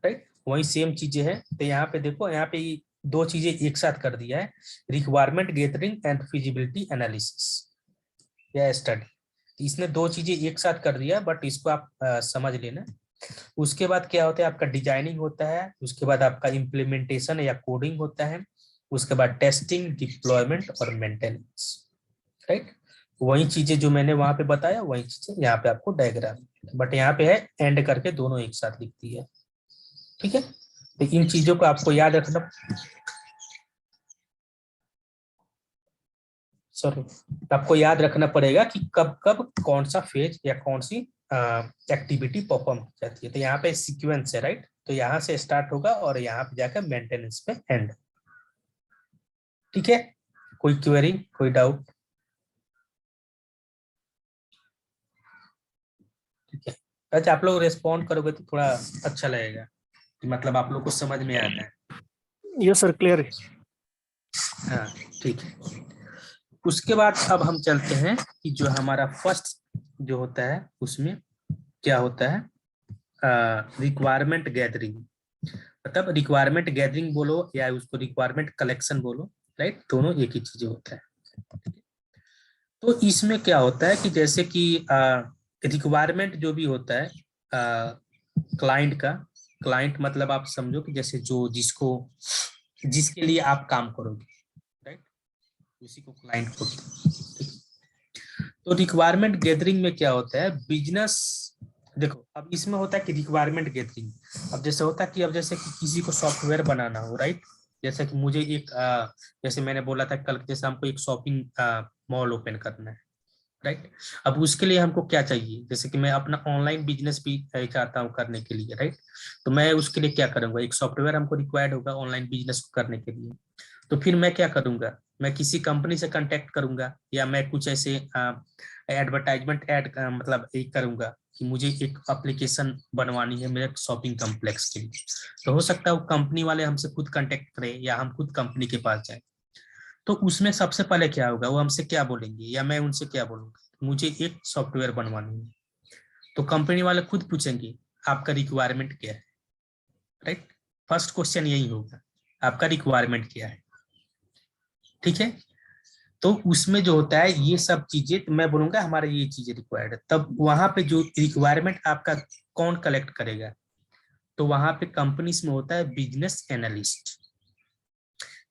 राइट, वही सेम चीजें हैं। तो यहाँ पे देखो, यहाँ पे दो चीजें एक साथ कर दिया है, requirement gathering and feasibility analysis या स्टडी। इसने दो चीजें एक साथ कर दिया, बट इसको आप समझ लेना। उसके बाद क्या होता है, आपका डिजाइनिंग होता है, उसके बाद आपका इम्प्लीमेंटेशन या कोडिंग होता है, उसके बाद टेस्टिंग, डिप्लॉयमेंट और मेंटेनेंस, राइट। वही चीजें जो मैंने वहां पे बताया, वही चीजें यहाँ पे आपको डायग्राम, बट यहाँ पे है एंड करके दोनों एक साथ लिखती है, ठीक है। तो इन चीजों को आपको याद रखना, सॉरी, आपको याद रखना पड़ेगा कि कब कब कौन सा फेज या कौन सी एक्टिविटी परफॉर्म की जाती है। तो यहाँ पे सीक्वेंस है, राइट, तो यहाँ से स्टार्ट होगा और यहाँ पे जाकर मेंटेनेंस पे एंड, ठीक है। कोई क्वेरी, कोई डाउट? ठीक है, अच्छा, आप लोग रिस्पॉन्ड करोगे तो थोड़ा अच्छा लगेगा, कि मतलब आप लोग को समझ में आता है। यस सर, क्लियर है। हाँ, ठीक है। उसके बाद अब हम चलते हैं कि जो हमारा फर्स्ट जो होता है उसमें क्या होता है, रिक्वायरमेंट गैदरिंग। मतलब रिक्वायरमेंट गैदरिंग बोलो या उसको रिक्वायरमेंट कलेक्शन बोलो, राइट, दोनों एक ही चीज होता है। तो इसमें क्या होता है कि जैसे कि रिक्वायरमेंट जो भी होता है क्लाइंट का, क्लाइंट मतलब आप समझो कि जैसे जो जिसको जिसके लिए आप काम करोगे, राइट, उसी को क्लाइंट बोलते हैं। तो रिक्वायरमेंट गैदरिंग में क्या होता है, बिजनेस, देखो अब इसमें होता है कि रिक्वायरमेंट गैदरिंग, अब जैसे होता है कि अब जैसे कि किसी को सॉफ्टवेयर बनाना हो, राइट, जैसे कि मुझे एक जैसे मैंने बोला था कल, जैसे हमको एक शॉपिंग मॉल ओपन करना है, राइट। अब उसके लिए हमको क्या चाहिए, जैसे कि मैं अपना ऑनलाइन बिजनेस भी चाहता हूँ करने के लिए, राइट, तो मैं उसके लिए क्या करूंगा, एक सॉफ्टवेयर हमको रिक्वायर्ड होगा ऑनलाइन बिजनेस को करने के लिए। तो फिर मैं क्या करूंगा, मैं किसी कंपनी से कांटेक्ट करूंगा, या मैं कुछ ऐसे एडवर्टाइजमेंट ऐड मतलब एक करूंगा कि मुझे एक एप्लीकेशन बनवानी है मेरे शॉपिंग कॉम्प्लेक्स के लिए। तो हो सकता है वो कंपनी वाले हमसे खुद कांटेक्ट करें या हम खुद कंपनी के पास जाएं। तो उसमें सबसे पहले क्या होगा, वो हमसे क्या बोलेंगे या मैं उनसे क्या बोलूंगा, मुझे एक सॉफ्टवेयर बनवानी है। तो कंपनी वाले खुद पूछेंगे आपका रिक्वायरमेंट क्या है, राइट। फर्स्ट क्वेश्चन यही होगा, आपका रिक्वायरमेंट क्या है, ठीक है। तो उसमें जो होता है ये सब चीजें, तो मैं बोलूंगा हमारे ये चीजें रिक्वायर्ड है, तब वहां पे जो रिक्वायरमेंट आपका कौन कलेक्ट करेगा, तो वहां पे कंपनीज में होता है बिजनेस एनालिस्ट,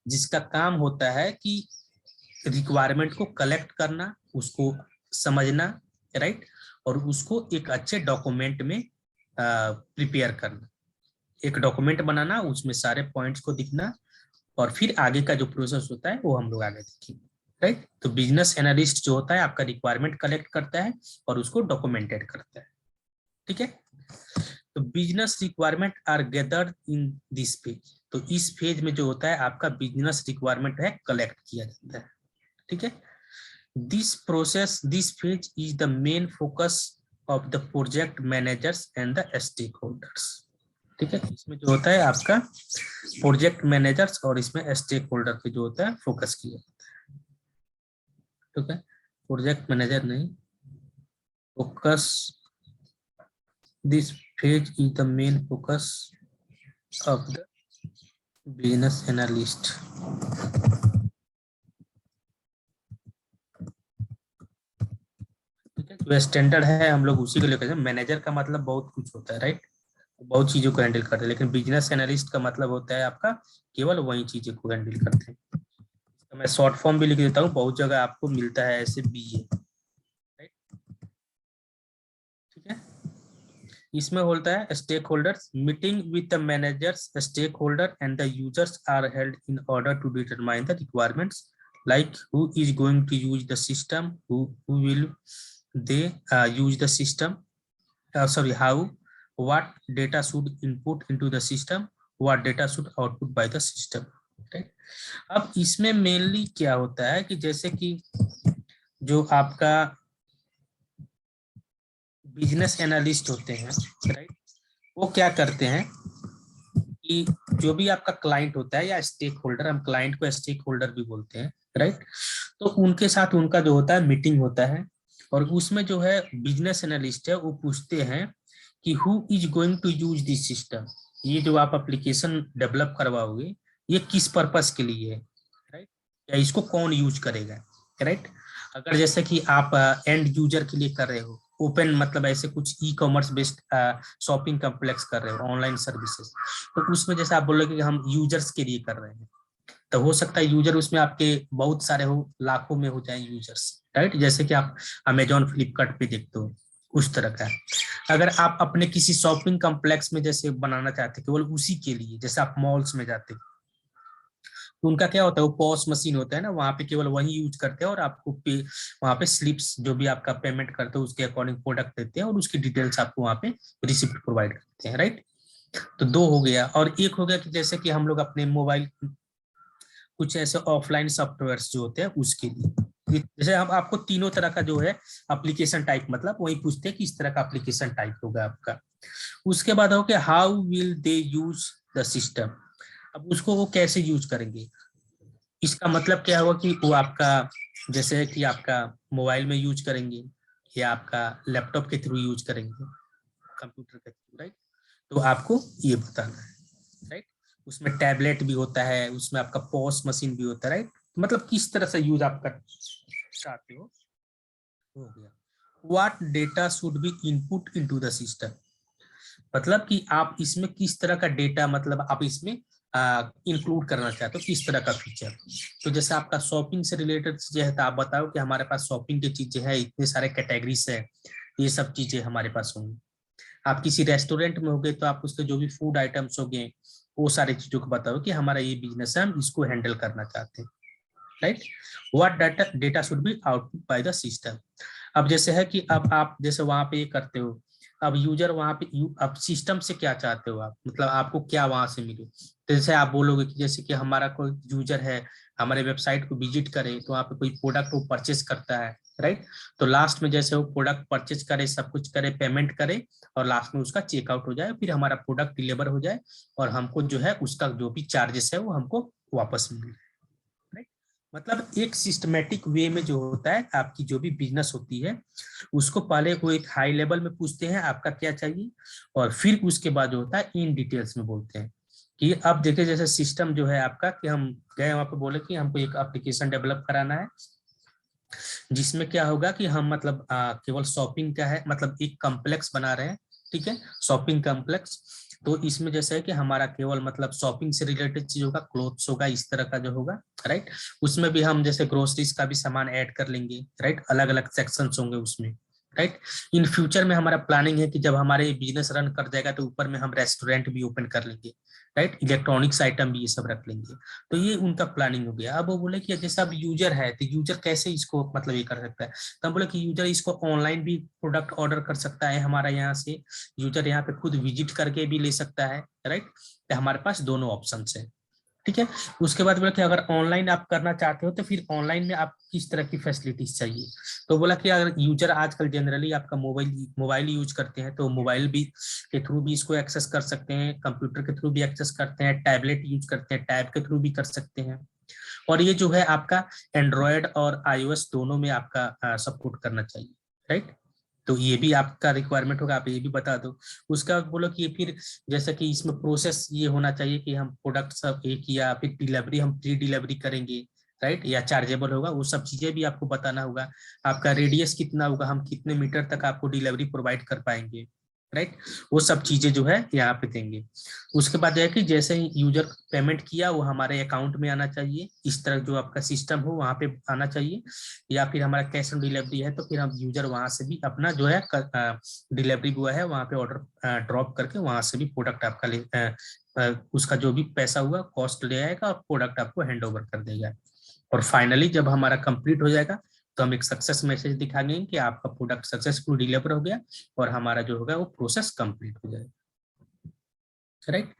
जिसका काम होता है कि रिक्वायरमेंट को कलेक्ट करना, उसको समझना, राइट, और उसको एक अच्छे डॉक्यूमेंट में प्रिपेयर करना, एक डॉक्यूमेंट बनाना, उसमें सारे पॉइंट्स को दिखना, और फिर आगे का जो प्रोसेस होता है वो हम लोग आगे देखेंगे, राइट। तो बिजनेस एनालिस्ट जो होता है आपका रिक्वायरमेंट कलेक्ट करता है और उसको डॉक्यूमेंटेड करता है, ठीक है। तो business requirement are gathered in this phase, तो इस फेज में जो होता है आपका बिजनेस रिक्वायरमेंट है कलेक्ट किया जाता है, ठीक है। This phase is the main focus of the project managers and the stakeholders, ठीक है। इसमें जो होता है आपका प्रोजेक्ट मैनेजर्स और इसमें स्टेक होल्डर पे जो होता है फोकस किया जाता है, ठीक है। प्रोजेक्ट मैनेजर नहीं, focus, this phase is the main focus of the business analyst, ठीक है। जो स्टैंडर्ड है हम लोग उसी को लेकर, मैनेजर का मतलब बहुत कुछ होता है, राइट, बहुत चीजों को हैंडल करते हैं, लेकिन बिजनेस एनालिस्ट का मतलब होता है आपका केवल वही चीजें को हैंडल करते हैं। तो मैं शॉर्ट फॉर्म भी लिख देता हूँ, बहुत जगह आपको मिलता है ऐसे BA, राइट। ठीक है। इसमें होता है stakeholders meeting with the managers, stakeholder and the users are held in order to determine the requirements like who is going to use the system, who will they use the system, sorry, how, what data should input into the system, what data should output by the system, right? अब इसमें mainly क्या होता है कि जैसे कि जो आपका बिजनेस एनालिस्ट होते हैं, राइट, वो क्या करते हैं कि जो भी आपका क्लाइंट होता है या स्टेक होल्डर, हम क्लाइंट को स्टेक होल्डर भी बोलते हैं, राइट, तो उनके साथ उनका जो होता है मीटिंग होता है, और उसमें जो है बिजनेस एनालिस्ट है वो पूछते हैं कि who is going to use this system, ये जो आप एप्लीकेशन डेवलप करवाओगे ये किस पर्पस के लिए है, राइट, या इसको कौन यूज करेगा, राइट। अगर जैसे कि आप एंड यूजर के लिए कर रहे हो, ओपन मतलब ऐसे कुछ e commerce based shopping complex कर रहे हो, ऑनलाइन सर्विसेज, तो उसमें जैसे आप बोलोगे कि हम यूजर्स के लिए कर रहे हैं, तो हो सकता है यूजर उसमें आपके बहुत सारे हो, लाखों में हो जाए यूजर्स, राइट, जैसे कि आप अमेजॉन फ्लिपकार्ट पे देखते हो उस तरह का। अगर आप अपने किसी शॉपिंग कॉम्प्लेक्स में जैसे बनाना चाहते केवल उसी के लिए, जैसे आप मॉल्स में जाते तो उनका क्या होता है, वो पॉस मशीन होता है ना, वहां पे केवल वही यूज करते हैं और आपको वहां पे स्लिप्स जो भी आपका पेमेंट करते हो उसके अकॉर्डिंग प्रोडक्ट देते हैं और उसकी डिटेल्स आपको वहां पे रिसिप्ट प्रोवाइड करते हैं, राइट। तो दो हो गया, और एक हो गया कि जैसे कि हम लोग अपने मोबाइल कुछ ऐसे ऑफलाइन सॉफ्टवेयर्स जो होते हैं उसके लिए, जैसे हम आपको तीनों तरह का जो है एप्लीकेशन टाइप, मतलब वही पूछते हैं कि इस तरह का एप्लीकेशन टाइप होगा आपका। उसके बाद हो गया how will they use the system, अब उसको वो कैसे यूज करेंगे, इसका मतलब क्या हुआ कि वो आपका जैसे कि आपका मोबाइल में यूज करेंगे या आपका लैपटॉप के थ्रू यूज करेंगे, कंप्यूटर के थ्रू, राइट, तो आपको ये बताना है, राइट। उसमें टैबलेट भी होता है, उसमें आपका पॉस मशीन भी होता है, राइट, मतलब किस तरह से यूज आप कर चाहते हो गया। What data should be input into the system, मतलब कि आप इसमें किस तरह का डेटा, मतलब आप इसमें इंक्लूड करना चाहते हो, किस तरह का फीचर। तो जैसे आपका शॉपिंग से रिलेटेड चीजें है तो आप बताओ कि हमारे पास शॉपिंग की चीजें हैं, इतने सारे कैटेगरीज है, ये सब चीजें हमारे पास होंगी। आप किसी रेस्टोरेंट में होगे तो आप उसके जो भी फूड आइटम्स होंगे वो सारी चीजों को बताओ कि हमारा ये बिजनेस है, हम इसको हैंडल करना चाहते हैं, right. What data data should be output by the system, अब जैसे है कि अब आप जैसे वहां पे ये करते हो, अब यूजर वहां पे अब सिस्टम से क्या चाहते हो आप, मतलब आपको क्या वहां से मिले, तो जैसे आप बोलोगे कि जैसे कि हमारा कोई यूजर है हमारे वेबसाइट को विजिट करे तो वहाँ पे कोई प्रोडक्ट वो परचेस करता है, राइट, तो लास्ट में जैसे वो प्रोडक्ट परचेस करे, सब कुछ करे, पेमेंट करे, और लास्ट में उसका चेकआउट हो जाए, फिर हमारा प्रोडक्ट डिलीवर हो जाए और हमको जो है उसका जो भी चार्जेस है वो हमको वापस मिले, राइट। मतलब एक सिस्टमेटिक वे में जो होता है आपकी जो भी बिजनेस होती है उसको पहले वो एक हाई लेवल में पूछते हैं आपका क्या चाहिए, और फिर उसके बाद जो होता है इन डिटेल्स में बोलते हैं कि अब देखिए जैसे सिस्टम जो है आपका कि हम गए वहां पे बोले कि हमको एक एप्लीकेशन डेवलप कराना है जिसमें क्या होगा कि हम मतलब केवल शॉपिंग का है, मतलब एक कॉम्प्लेक्स बना रहे हैं, ठीक है, शॉपिंग कॉम्प्लेक्स। तो इसमें जैसे है कि हमारा केवल मतलब शॉपिंग से रिलेटेड चीज होगा, क्लोथ्स होगा, इस तरह का जो होगा, राइट। उसमें भी हम जैसे ग्रोसरीज का भी सामान ऐड कर लेंगे, राइट, अलग अलग सेक्शंस होंगे उसमें, राइट। इन फ्यूचर में हमारा प्लानिंग है कि जब हमारे बिजनेस रन कर जाएगा तो ऊपर में हम रेस्टोरेंट भी ओपन कर लेंगे, राइट, इलेक्ट्रॉनिक्स आइटम भी ये सब रख लेंगे। तो ये उनका प्लानिंग हो गया। अब वो बोले कि जैसे अब यूजर है तो यूजर कैसे इसको मतलब ये कर सकता है, तो हम बोले कि यूजर इसको ऑनलाइन भी प्रोडक्ट ऑर्डर कर सकता है हमारा यहाँ से, यूजर यहाँ पे खुद विजिट करके भी ले सकता है, राइट, तो हमारे पास दोनों ऑप्शन है, ठीक है। उसके बाद बोला कि अगर ऑनलाइन आप करना चाहते हो तो फिर ऑनलाइन में आप किस तरह की फैसिलिटीज चाहिए, तो बोला कि अगर यूजर आजकल जनरली आपका मोबाइल यूज करते हैं तो मोबाइल भी के थ्रू भी इसको एक्सेस कर सकते हैं, कंप्यूटर के थ्रू भी एक्सेस करते हैं, टैबलेट यूज करते हैं टैब के थ्रू भी कर सकते हैं, और ये जो है आपका एंड्रॉयड और iOS दोनों में आपका सपोर्ट करना चाहिए, राइट। तो ये भी आपका रिक्वायरमेंट होगा, आप ये भी बता दो। उसका बोलो कि फिर जैसे कि इसमें प्रोसेस ये होना चाहिए कि हम प्रोडक्ट सब एक या फिर डिलीवरी हम फ्री डिलीवरी करेंगे, राइट, या चार्जेबल होगा, वो सब चीजें भी आपको बताना होगा। आपका रेडियस कितना होगा, हम कितने मीटर तक आपको डिलीवरी प्रोवाइड कर पाएंगे, राइट। वो सब चीजें जो है यहाँ पे देंगे। उसके बाद है कि जैसे ही यूजर पेमेंट किया वो हमारे अकाउंट में आना चाहिए, इस तरह जो आपका सिस्टम हो वहाँ पे आना चाहिए, या फिर हमारा कैश ऑन डिलीवरी है तो फिर हम यूजर वहाँ से भी अपना जो है डिलीवरी हुआ है वहाँ पे ऑर्डर ड्रॉप करके वहाँ से भी प्रोडक्ट आपका उसका जो भी पैसा हुआ कॉस्ट ले आएगा और प्रोडक्ट आपको हैंड ओवर कर देगा। और फाइनली जब हमारा कंप्लीट हो जाएगा तो हम एक सक्सेस मैसेज दिखाएंगे कि आपका प्रोडक्ट सक्सेसफुल डिलीवर हो गया और हमारा जो होगा वो प्रोसेस कंप्लीट हो जाएगा। राइट।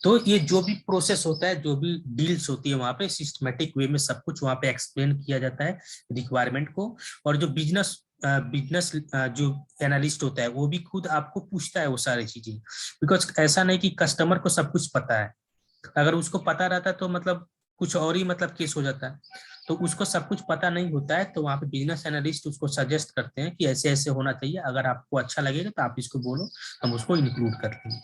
तो ये जो भी प्रोसेस होता है, जो भी डील्स होती है वहां पे सिस्टमेटिक वे में सब कुछ वहां पे एक्सप्लेन किया जाता है रिक्वायरमेंट को। और जो बिजनेस जो एनालिस्ट होता है वो भी खुद आपको पूछता है वो सारी चीजें, बिकॉज ऐसा नहीं कि कस्टमर को सब कुछ पता है। अगर उसको पता रहता तो मतलब कुछ और ही मतलब केस हो जाता है। तो उसको सब कुछ पता नहीं होता है, तो वहाँ पे बिजनेस एनालिस्ट उसको सजेस्ट करते हैं कि ऐसे ऐसे होना चाहिए, अगर आपको अच्छा लगेगा तो आप इसको बोलो, हम उसको इंक्लूड करते हैं।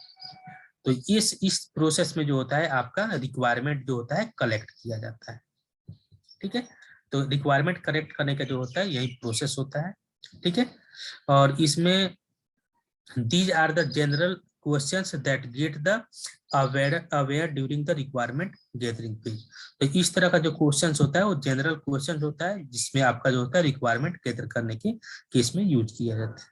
तो इस प्रोसेस में जो होता है आपका रिक्वायरमेंट जो होता है कलेक्ट किया जाता है। ठीक है। तो रिक्वायरमेंट कलेक्ट करने का जो होता है यही प्रोसेस होता है। ठीक है। और इसमें these are the general questions that get the aware during the requirement gathering phase। तो इस तरह का जो क्वेश्चंस होता है वो जनरल क्वेश्चंस होता है जिसमें आपका जो होता है रिक्वायरमेंट गैदर करने के केस में यूज किया जाता है।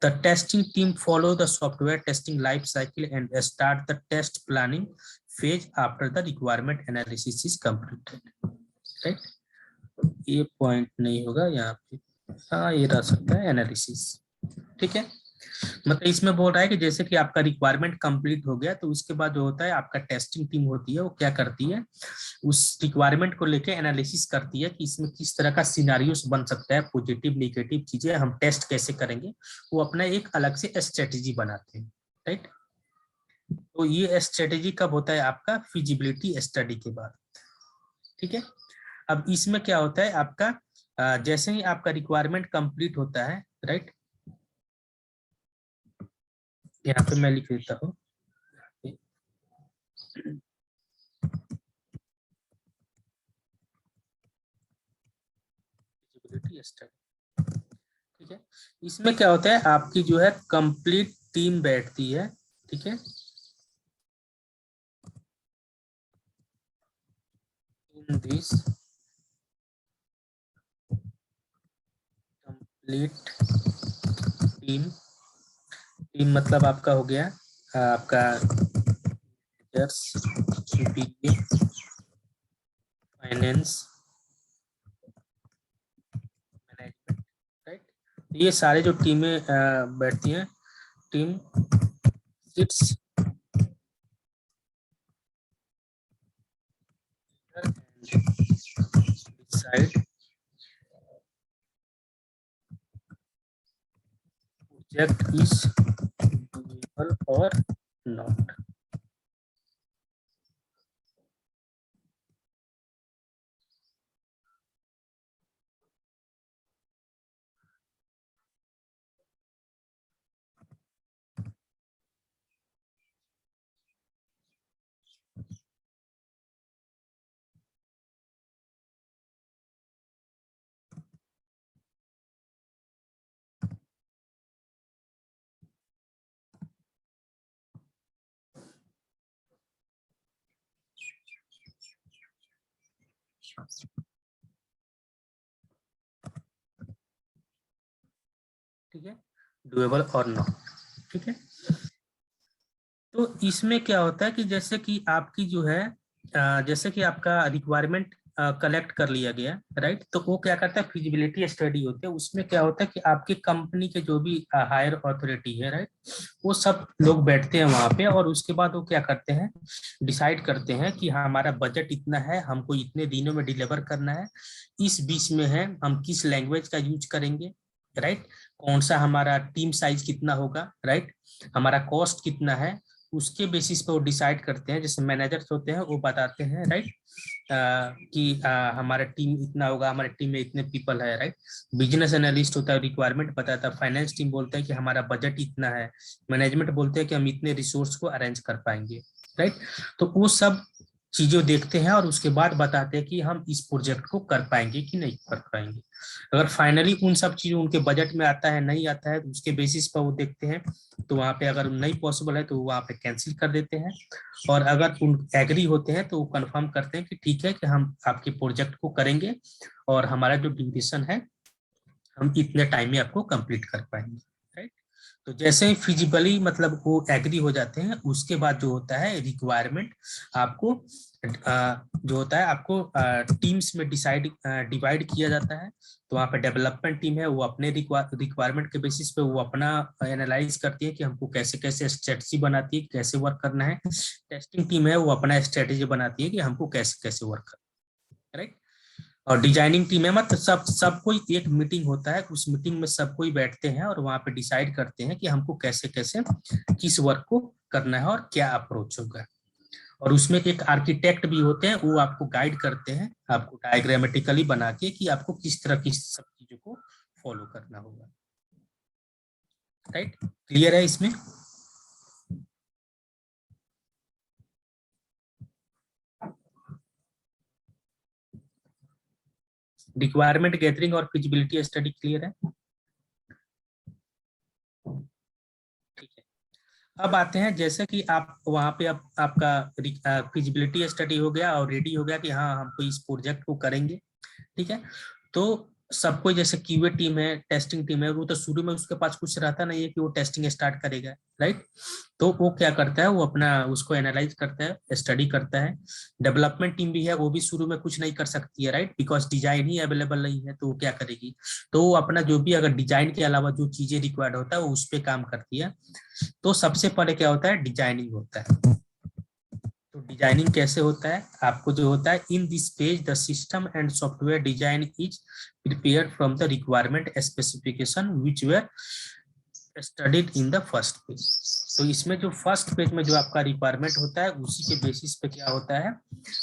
The testing team follow the software testing life cycle and start the test planning phase after the requirement analysis is completed। Right? ये पॉइंट नहीं होगा यहाँ पे, हाँ ये रह सकता है एनालिसिस। ठीक है। मतलब इसमें बोल रहा है कि जैसे कि आपका रिक्वायरमेंट कंप्लीट हो गया तो उसके बाद जो होता है आपका टेस्टिंग टीम होती है वो क्या करती है, उस रिक्वायरमेंट को लेके एनालिसिस करती है कि इसमें किस तरह का सिनारियोस बन सकता है, पॉजिटिव नेगेटिव चीजें हम टेस्ट कैसे करेंगे। वो अपना एक अलग से स्ट्रेटेजी बनाते हैं। राइट। तो ये स्ट्रेटेजी कब होता है आपका फिजिबिलिटी स्टडी के बाद। ठीक है। अब इसमें क्या होता है आपका जैसे ही आपका रिक्वायरमेंट कंप्लीट होता है, राइट, यहाँ पे मैं लिख देता हूँ ठीक है। इसमें क्या होता है आपकी जो है कंप्लीट टीम बैठती है। ठीक है। In this complete team, team मतलब आपका हो गया आपका फाइनेंस मैनेजमेंट। राइट। ये सारे जो टीमें बैठती हैं, team sits decide project is doable और नॉट। ठीक है। डूएबल और नॉट। ठीक है। तो इसमें क्या होता है कि जैसे कि आपकी जो है जैसे कि आपका रिक्वायरमेंट कलेक्ट कर लिया गया, राइट, तो वो क्या करता है फिजिबिलिटी स्टडी होती है। उसमें क्या होता है कि आपकी कंपनी के जो भी हायर अथॉरिटी है, राइट, वो सब लोग बैठते हैं वहां पे और उसके बाद वो क्या करते हैं डिसाइड करते हैं कि हमारा बजट इतना है, हमको इतने दिनों में डिलीवर करना है, इस बीच में है हम किस लैंग्वेज का यूज करेंगे, राइट, कौन सा हमारा टीम साइज कितना होगा, राइट, हमारा कॉस्ट कितना है, उसके बेसिस पे वो डिसाइड करते हैं। जैसे मैनेजर्स होते हैं वो बताते हैं, राइट, कि हमारा टीम इतना होगा, हमारे टीम में इतने पीपल है, राइट। बिजनेस एनालिस्ट होता है रिक्वायरमेंट बताता है, फाइनेंस टीम बोलता है कि हमारा बजट इतना है, मैनेजमेंट बोलते हैं कि हम इतने रिसोर्स को अरेंज कर पाएंगे, राइट। तो वो सब चीजें देखते हैं और उसके बाद बताते हैं कि हम इस प्रोजेक्ट को कर पाएंगे कि नहीं कर पाएंगे। अगर फाइनली उन सब चीजों उनके बजट में आता है नहीं आता है तो उसके बेसिस पर वो देखते हैं, तो वहां पे अगर नहीं पॉसिबल है तो वहां पे कैंसिल कर देते हैं। और अगर उन एग्री होते हैं तो वो कंफर्म करते हैं कि ठीक है कि हम आपके प्रोजेक्ट को करेंगे और हमारा जो ड्यूरेशन है हम इतने टाइम में आपको कंप्लीट कर पाएंगे, राइट। तो जैसे ही फिजिबली मतलब वो एग्री हो जाते हैं उसके बाद जो होता है रिक्वायरमेंट आपको जो होता है आपको टीम्स में डिवाइड किया जाता है। तो वहाँ पे डेवलपमेंट टीम है वो अपने रिक्वायरमेंट के बेसिस पे वो अपना एनालाइज करती है कि हमको कैसे कैसे स्ट्रेटजी बनाती है कैसे वर्क करना है। टेस्टिंग टीम है वो अपना स्ट्रेटेजी बनाती है कि हमको कैसे कैसे वर्क करना है, राइट। और डिजाइनिंग टीम है मतलब सब कोई एक मीटिंग होता है, उस मीटिंग में सब कोई बैठते हैं और वहां पे डिसाइड करते हैं कि हमको कैसे कैसे किस वर्क को करना है और क्या अप्रोच होगा। और उसमें एक आर्किटेक्ट भी होते हैं वो आपको गाइड करते हैं आपको डायग्रामेटिकली बना के कि आपको किस तरह की सब चीजों को फॉलो करना होगा, राइट। क्लियर है इसमें? रिक्वायरमेंट गैदरिंग और फिजिबिलिटी स्टडी क्लियर है? ठीक है। अब आते हैं जैसे कि आप वहां पे अब आपका फिजिबिलिटी स्टडी हो गया और रेडी हो गया कि हाँ हमको इस प्रोजेक्ट को करेंगे, ठीक है। तो सब कोई जैसे क्यूए टीम है टेस्टिंग टीम है वो तो शुरू में उसके पास कुछ रहता नहीं है कि वो टेस्टिंग स्टार्ट करेगा, राइट। तो वो क्या करता है वो अपना उसको एनालाइज करता है स्टडी करता है। डेवलपमेंट टीम भी है वो भी शुरू में कुछ नहीं कर सकती है, right, because design he available नहीं है तो वो क्या करेगी। तो वो अपना जो भी अगर डिजाइन के अलावा जो चीजें रिक्वायर्ड होता है वो उस पर काम करती है। तो सबसे पहले क्या होता है डिजाइनिंग होता है। तो डिजाइनिंग कैसे होता है आपको जो होता है in this page the system and software design is prepared from the requirement specification which were studied in the first page. तो इसमें जो फर्स्ट पेज में जो आपका रिक्वायरमेंट होता है उसी के बेसिस पे क्या होता है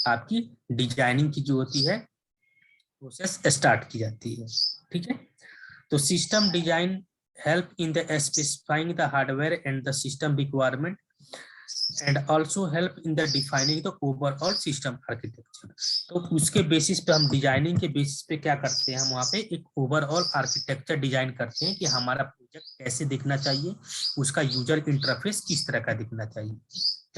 आपकी डिजाइनिंग की जो होती है प्रोसेस स्टार्ट की जाती है, ठीक है। तो system design help in the specifying the hardware and the system requirement and also help in the defining the overall system architecture। तो उसके बेसिस पे हम डिजाइनिंग के बेसिस पे क्या करते हैं हम वहाँ पे एक ओवरऑल आर्किटेक्चर डिजाइन करते हैं कि हमारा प्रोजेक्ट कैसे दिखना चाहिए उसका यूजर इंटरफेस किस तरह का दिखना चाहिए,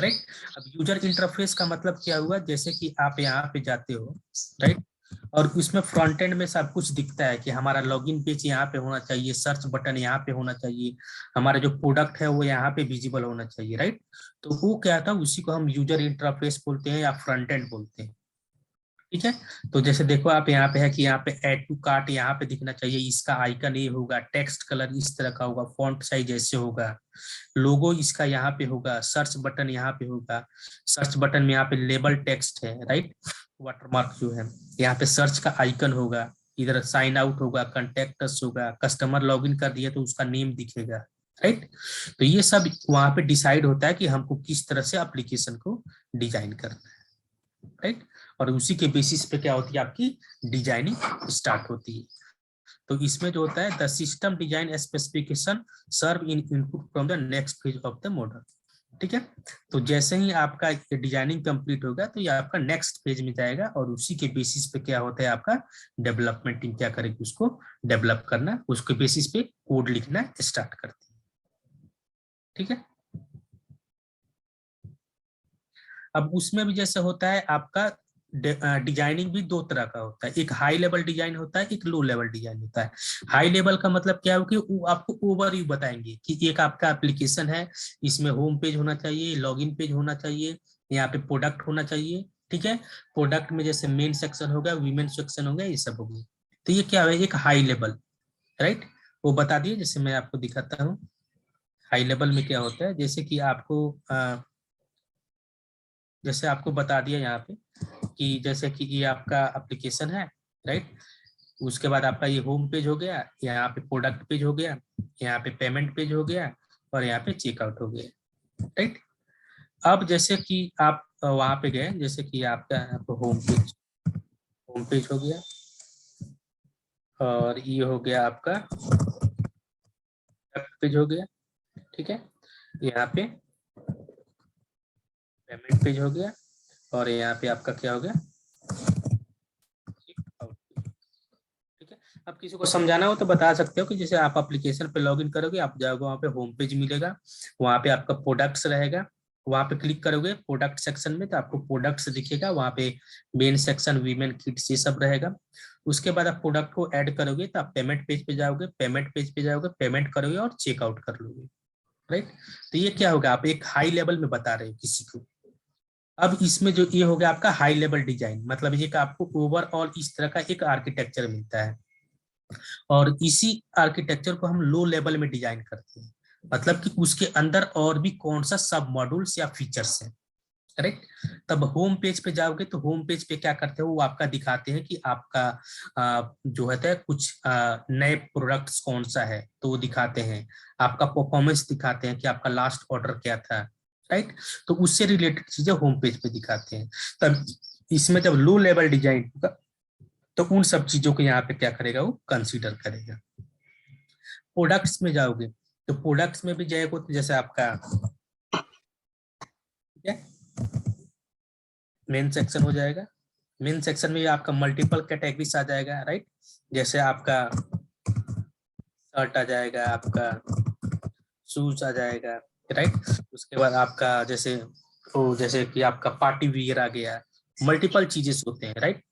राइट। अब यूजर इंटरफेस का मतलब क्या हुआ जैसे कि आप यहाँ पे जाते हो, राइट, और उसमें फ्रंट एंड में सब कुछ दिखता है कि हमारा लॉगिन पेज यहाँ पे होना चाहिए सर्च बटन यहाँ पे होना चाहिए हमारा जो प्रोडक्ट है वो यहाँ पे विजिबल होना चाहिए, राइट। तो वो क्या था उसी को हम यूजर इंटरफेस बोलते हैं या फ्रंट एंड बोलते हैं, ठीक है। तो जैसे देखो आप यहाँ पे है कि यहाँ पे ऐड टू कार्ट यहाँ पे दिखना चाहिए इसका आइकन ये होगा टेक्स्ट कलर इस तरह का होगा फॉन्ट साइज ऐसे होगा लोगो इसका यहाँ पे होगा सर्च बटन यहाँ पे होगा सर्च बटन में यहाँ पे लेबल टेक्स्ट है, राइट, वाटरमार्क जो है यहाँ पे सर्च का आइकन होगा इधर साइन आउट होगा कंटेक्ट होगा कस्टमर लॉगिन कर दिया तो उसका नेम दिखेगा, राइट। तो ये सब वहां पे डिसाइड होता है कि हमको किस तरह से एप्लीकेशन को डिजाइन करना है, राइट। और उसी के बेसिस पे क्या होती है आपकी डिजाइनिंग स्टार्ट होती है। तो इसमें जो होता है the system design specification serve in input from the next phase of the model, ठीक है। तो जैसे ही आपका डिजाइनिंग कंप्लीट होगा तो ये आपका नेक्स्ट पेज में जाएगा और उसी के बेसिस पे क्या होता है आपका डेवलपमेंट टीम क्या करेगी उसको डेवलप करना उसके बेसिस पे कोड लिखना स्टार्ट करती है, ठीक है। अब उसमें भी जैसे होता है आपका डिजाइनिंग भी दो तरह का होता है एक हाई लेवल डिजाइन होता है एक लो लेवल डिजाइन होता है। हाई लेवल का मतलब क्या हो कि वो आपको ओवरव्यू बताएंगे कि एक आपका एप्लीकेशन है इसमें होम पेज होना चाहिए लॉगिन पेज होना चाहिए यहाँ पे प्रोडक्ट होना चाहिए, ठीक है। प्रोडक्ट में जैसे मेन सेक्शन हो गया वीमेन सेक्शन हो गया ये सब हो गया। तो ये क्या है एक हाई लेवल, राइट, वो बता दिए जैसे मैं आपको दिखाता हूँ हाई लेवल में क्या होता है जैसे कि आपको जैसे आपको बता दिया यहाँ पे कि जैसे कि ये आपका एप्लीकेशन है, राइट। उसके बाद आपका ये होम पेज हो गया यहाँ पे प्रोडक्ट पेज हो गया यहाँ पे पेमेंट पेज हो गया और यहाँ पे चेकआउट हो गया, राइट। अब जैसे कि आप वहां पे गए जैसे कि आपका होम पेज हो गया और ये हो गया आपका पेज हो गया, ठीक है। यहाँ पे पेमेंट पेज हो गया और यहाँ पे आपका क्या हो गया, ठीक है। अब किसी को समझाना हो तो बता सकते हो कि जैसे आप एप्लीकेशन पे लॉगिन करोगे, आप जाओगे वहाँ पे होम पेज मिलेगा, वहाँ पे आपका प्रोडक्ट्स रहेगा, वहाँ पे क्लिक करोगे प्रोडक्ट सेक्शन में तो आपको प्रोडक्ट्स दिखेगा, वहाँ पे मेन सेक्शन वीमेन किड्स ये सब रहेगा। उसके बाद आप प्रोडक्ट को ऐड करोगे तो आप पेमेंट पेज पे जाओगे, पेमेंट पेज पे जाओगे, पेमेंट करोगे और चेकआउट कर लोगे, राइट। तो ये क्या होगा, आप एक हाई लेवल में बता रहे हो किसी को। अब इसमें जो ये हो गया आपका हाई लेवल डिजाइन, मतलब ये कि आपको ओवरऑल इस तरह का एक आर्किटेक्चर मिलता है, और इसी आर्किटेक्चर को हम लो लेवल में डिजाइन करते हैं, मतलब कि उसके अंदर और भी कौन सा सब मॉड्यूल्स या फीचर्स हैं, करेक्ट। तब होम पेज पे जाओगे तो होम पेज पे क्या करते हो, वो आपका दिखाते हैं कि आपका जो है कुछ नए प्रोडक्ट्स कौन सा है तो वो दिखाते हैं, आपका परफॉर्मेंस दिखाते हैं कि आपका लास्ट ऑर्डर क्या था, राइट। तो उससे रिलेटेड चीजें होम पेज पे दिखाते हैं। तब इसमें जब लो लेवल डिजाइन होगा तो उन सब चीजों को यहाँ पे क्या करेगा, वो कंसीडर करेगा। प्रोडक्ट्स में जाओगे तो प्रोडक्ट्स में भी जाएगा तो जैसे आपका ठीक है मेन सेक्शन हो जाएगा, मेन सेक्शन में आपका मल्टीपल कैटेगरीज आ जाएगा, राइट। जैसे आपका शर्ट आ जाएगा, आपका शूज आ जाएगा, राइट। उसके बाद आपका जैसे कि आपका पार्टी वियर आ गया, मल्टीपल चीजें होते हैं, राइट।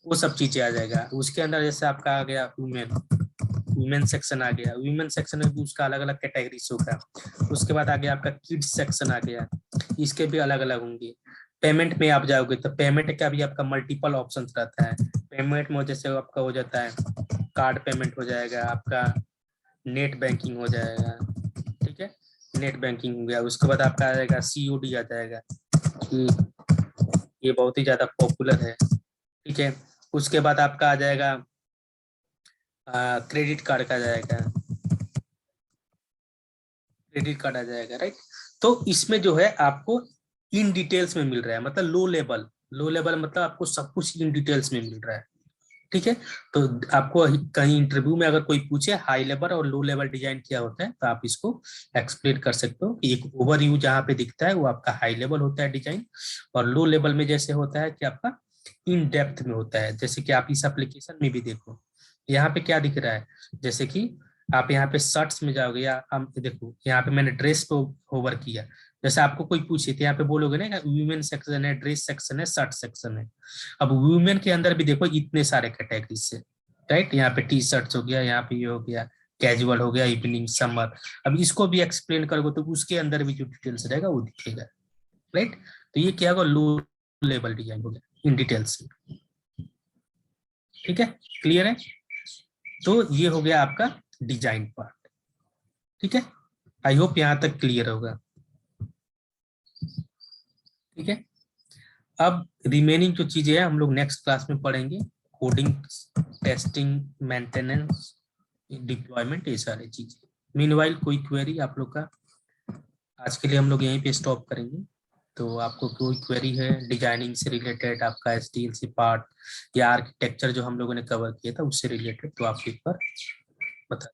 वो सब चीजें आ जाएगा। उसके अंदर जैसे आपका आ गया वुमेन सेक्शन आ गया, वुमेन सेक्शन में भी उसका अलग अलग कैटेगरीज होगा। उसके बाद आ गया आपका किड्स सेक्शन आ गया, इसके भी अलग अलग होंगे। पेमेंट में आप जाओगे तो पेमेंट का भी आपका मल्टीपल ऑप्शंस रहता है। पेमेंट में जैसे आपका हो जाता है कार्ड पेमेंट हो जाएगा, आपका नेट बैंकिंग हो जाएगा, ठीक है, नेट बैंकिंग हो गया। उसके बाद आपका आ जाएगा COD आ जाएगा, कि ये बहुत ही ज्यादा पॉपुलर है, ठीक है। उसके बाद आपका आ जाएगा क्रेडिट कार्ड का आ जाएगा, क्रेडिट कार्ड आ जाएगा, राइट। तो इसमें जो है आपको इन डिटेल्स में मिल रहा है, मतलब लो लेवल मतलब आपको सब कुछ इन डिटेल्स में मिल रहा है, ठीक है। तो आपको कहीं इंटरव्यू में अगर कोई पूछे हाई लेवल और लो लेवल डिजाइन क्या होता है तो आप इसको एक्सप्लेन कर सकते हो कि एक ओवरव्यू जहाँ पे दिखता है वो आपका हाई लेवल होता है डिजाइन, और लो लेवल में जैसे होता है कि आपका इन डेप्थ में होता है। जैसे कि आप इस एप्लीकेशन में भी देखो, यहाँ पे क्या दिख रहा है, जैसे कि आप यहाँ पे शर्ट्स में जाओगे या हम देखो यहाँ पे मैंने ड्रेस को होवर किया, जैसे आपको कोई पूछे तो यहाँ पे बोलोगे ना वुमेन सेक्शन है, ड्रेस सेक्शन है, शर्ट सेक्शन है। अब वुमेन के अंदर भी देखो इतने सारे कैटेगरी से, राइट। यहाँ पे टी शर्ट्स हो गया, यहाँ पे ये हो गया कैजुअल हो गया, इवनिंग समर। अब इसको भी एक्सप्लेन करोगे तो उसके अंदर भी जो डिटेल्स रहेगा वो दिखेगा, राइट। तो ये क्या होगा, लो लेवल डिजाइन हो गया इन डिटेल्स, ठीक है, क्लियर है। तो ये हो गया आपका डिजाइन पार्ट, ठीक है। आई होप यहाँ तक क्लियर होगा, ठीक है। अब रिमेनिंग जो चीजें हैं हम लोग नेक्स्ट क्लास में पढ़ेंगे, कोडिंग, टेस्टिंग, मेंटेनेंस, डिप्लॉयमेंट, ये सारी चीजें। मीनवाइल कोई क्वेरी आप लोग का, आज के लिए हम लोग यहीं पे स्टॉप करेंगे। तो आपको कोई क्वेरी है डिजाइनिंग से रिलेटेड, आपका SDLC पार्ट या आर्किटेक्चर जो हम लोगों ने कवर किया था उससे रिलेटेड, तो आप एक बार बता